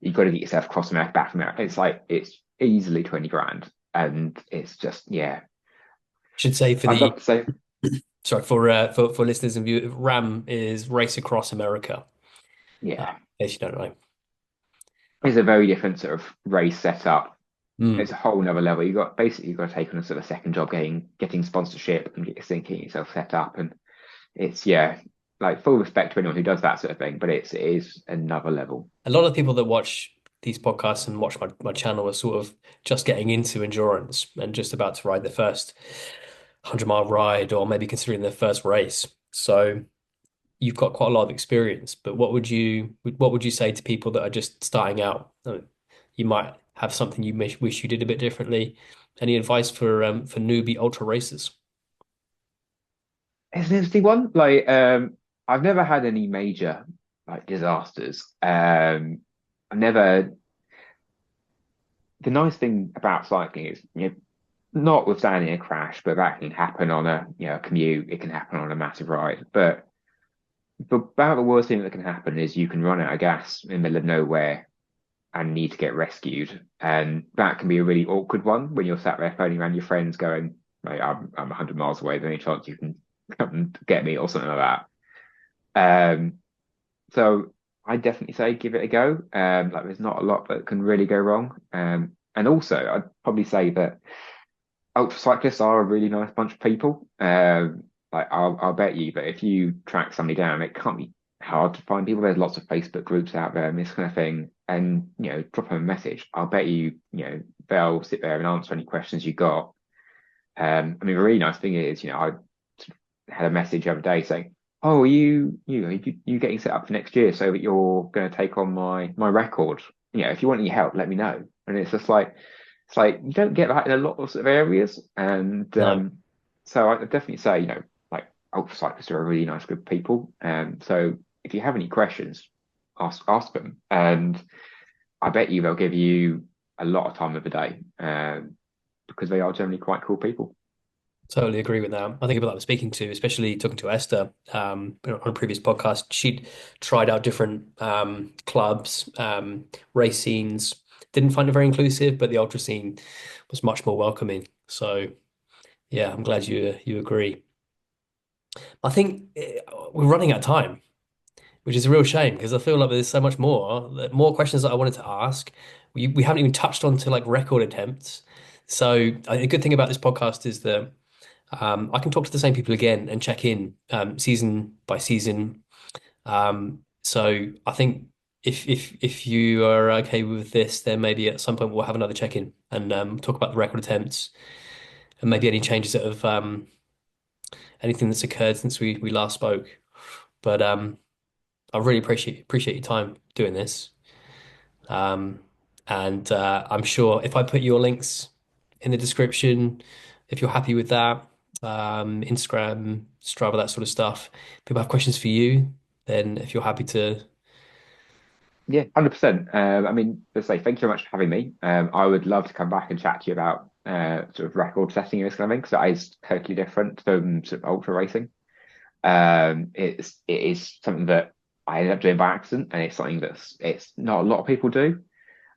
[SPEAKER 1] You've got to get yourself across America, back from America. It's like it's easily 20 grand, and it's just yeah.
[SPEAKER 2] Should say for
[SPEAKER 1] I'd
[SPEAKER 2] the
[SPEAKER 1] love to say
[SPEAKER 2] sorry for listeners and viewers, RAM is Race Across America.
[SPEAKER 1] yeah.
[SPEAKER 2] In case you don't know.
[SPEAKER 1] It's a very different sort of race setup. It's
[SPEAKER 2] Mm.
[SPEAKER 1] a whole nother level. You've got to take on a sort of second job, getting sponsorship and getting yourself set up, and it's yeah, like full respect to anyone who does that sort of thing, but it is another level.
[SPEAKER 2] A lot of people that watch these podcasts and watch my channel are sort of just getting into endurance and just about to ride their first 100-mile ride or maybe considering their first race. So you've got quite a lot of experience, but what would you say to people that are just starting out? You might have something you wish you did a bit differently. Any advice for newbie ultra racers?
[SPEAKER 1] It's an interesting one. Like, I've never had any major like disasters. I've never. The nice thing about cycling is, notwithstanding a crash, but that can happen on a commute. It can happen on a massive ride. But about the worst thing that can happen is you can run out of gas in the middle of nowhere and need to get rescued, and that can be a really awkward one when you're sat there phoning around your friends, going, "Mate, I'm 100 miles away. Is there any chance you can come and get me or something like that?" So I definitely say give it a go. Like there's not a lot that can really go wrong. And also I'd probably say that ultra cyclists are a really nice bunch of people. Like I'll bet you that if you track somebody down, it can't be hard to find people. There's lots of Facebook groups out there and this kind of thing. And drop them a message. I'll bet they'll sit there and answer any questions you got. I mean, the really nice thing is, I had a message the other day saying, "Oh, are you getting set up for next year so that you're going to take on my record? If you want any help, let me know." And it's like you don't get that in a lot of sort of areas, and
[SPEAKER 2] No.
[SPEAKER 1] so I definitely say, like ultra cyclists are a really nice group of people. So if you have any questions, ask them, and I bet you they'll give you a lot of time of the day, because they are generally quite cool people.
[SPEAKER 2] Totally agree with that. I think people that I'm speaking to, especially talking to Esther, on a previous podcast, she'd tried out different clubs, race scenes, didn't find it very inclusive, but the ultra scene was much more welcoming. So yeah, I'm glad you agree. I think we're running out of time, which is a real shame because I feel like there's so much more questions that I wanted to ask. We haven't even touched on to like record attempts. So a good thing about this podcast is that I can talk to the same people again and check in season by season. So I think if you are okay with this, then maybe at some point we'll have another check in and talk about the record attempts and maybe any changes that have anything that's occurred since we last spoke. But I really appreciate your time doing this. Um, and I'm sure if I put your links in the description, if you're happy with that, Instagram, Strava, that sort of stuff, people have questions for you, then if you're happy to,
[SPEAKER 1] Yeah, 100%. I mean, let's say thank you very much for having me. I would love to come back and chat to you about sort of record setting and this kind of thing, because that is totally different from sort of ultra racing. It is something that I ended up doing by accident, and it's something it's not a lot of people do.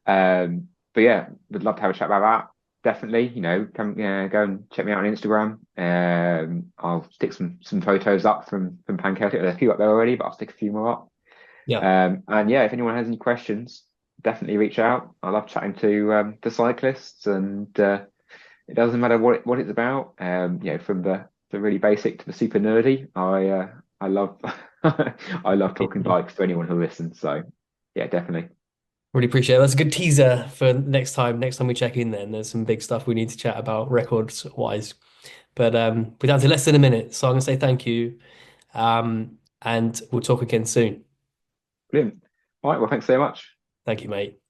[SPEAKER 1] But yeah, would love to have a chat about that. Definitely, come go and check me out on Instagram. I'll stick some photos up from Pancake. There's a few up there already, but I'll stick a few more up.
[SPEAKER 2] yeah,
[SPEAKER 1] And yeah, if anyone has any questions, definitely reach out. I love chatting to cyclists, and it doesn't matter what it's about. From the really basic to the super nerdy. I love I love talking bikes to anyone who listens. So yeah, definitely.
[SPEAKER 2] really appreciate it. That's a good teaser for next time. Next time we check in, then there's some big stuff we need to chat about records wise. But we're down to less than a minute, so I'm gonna say thank you, and we'll talk again soon.
[SPEAKER 1] Brilliant. All right, well, thanks so much.
[SPEAKER 2] Thank you, mate.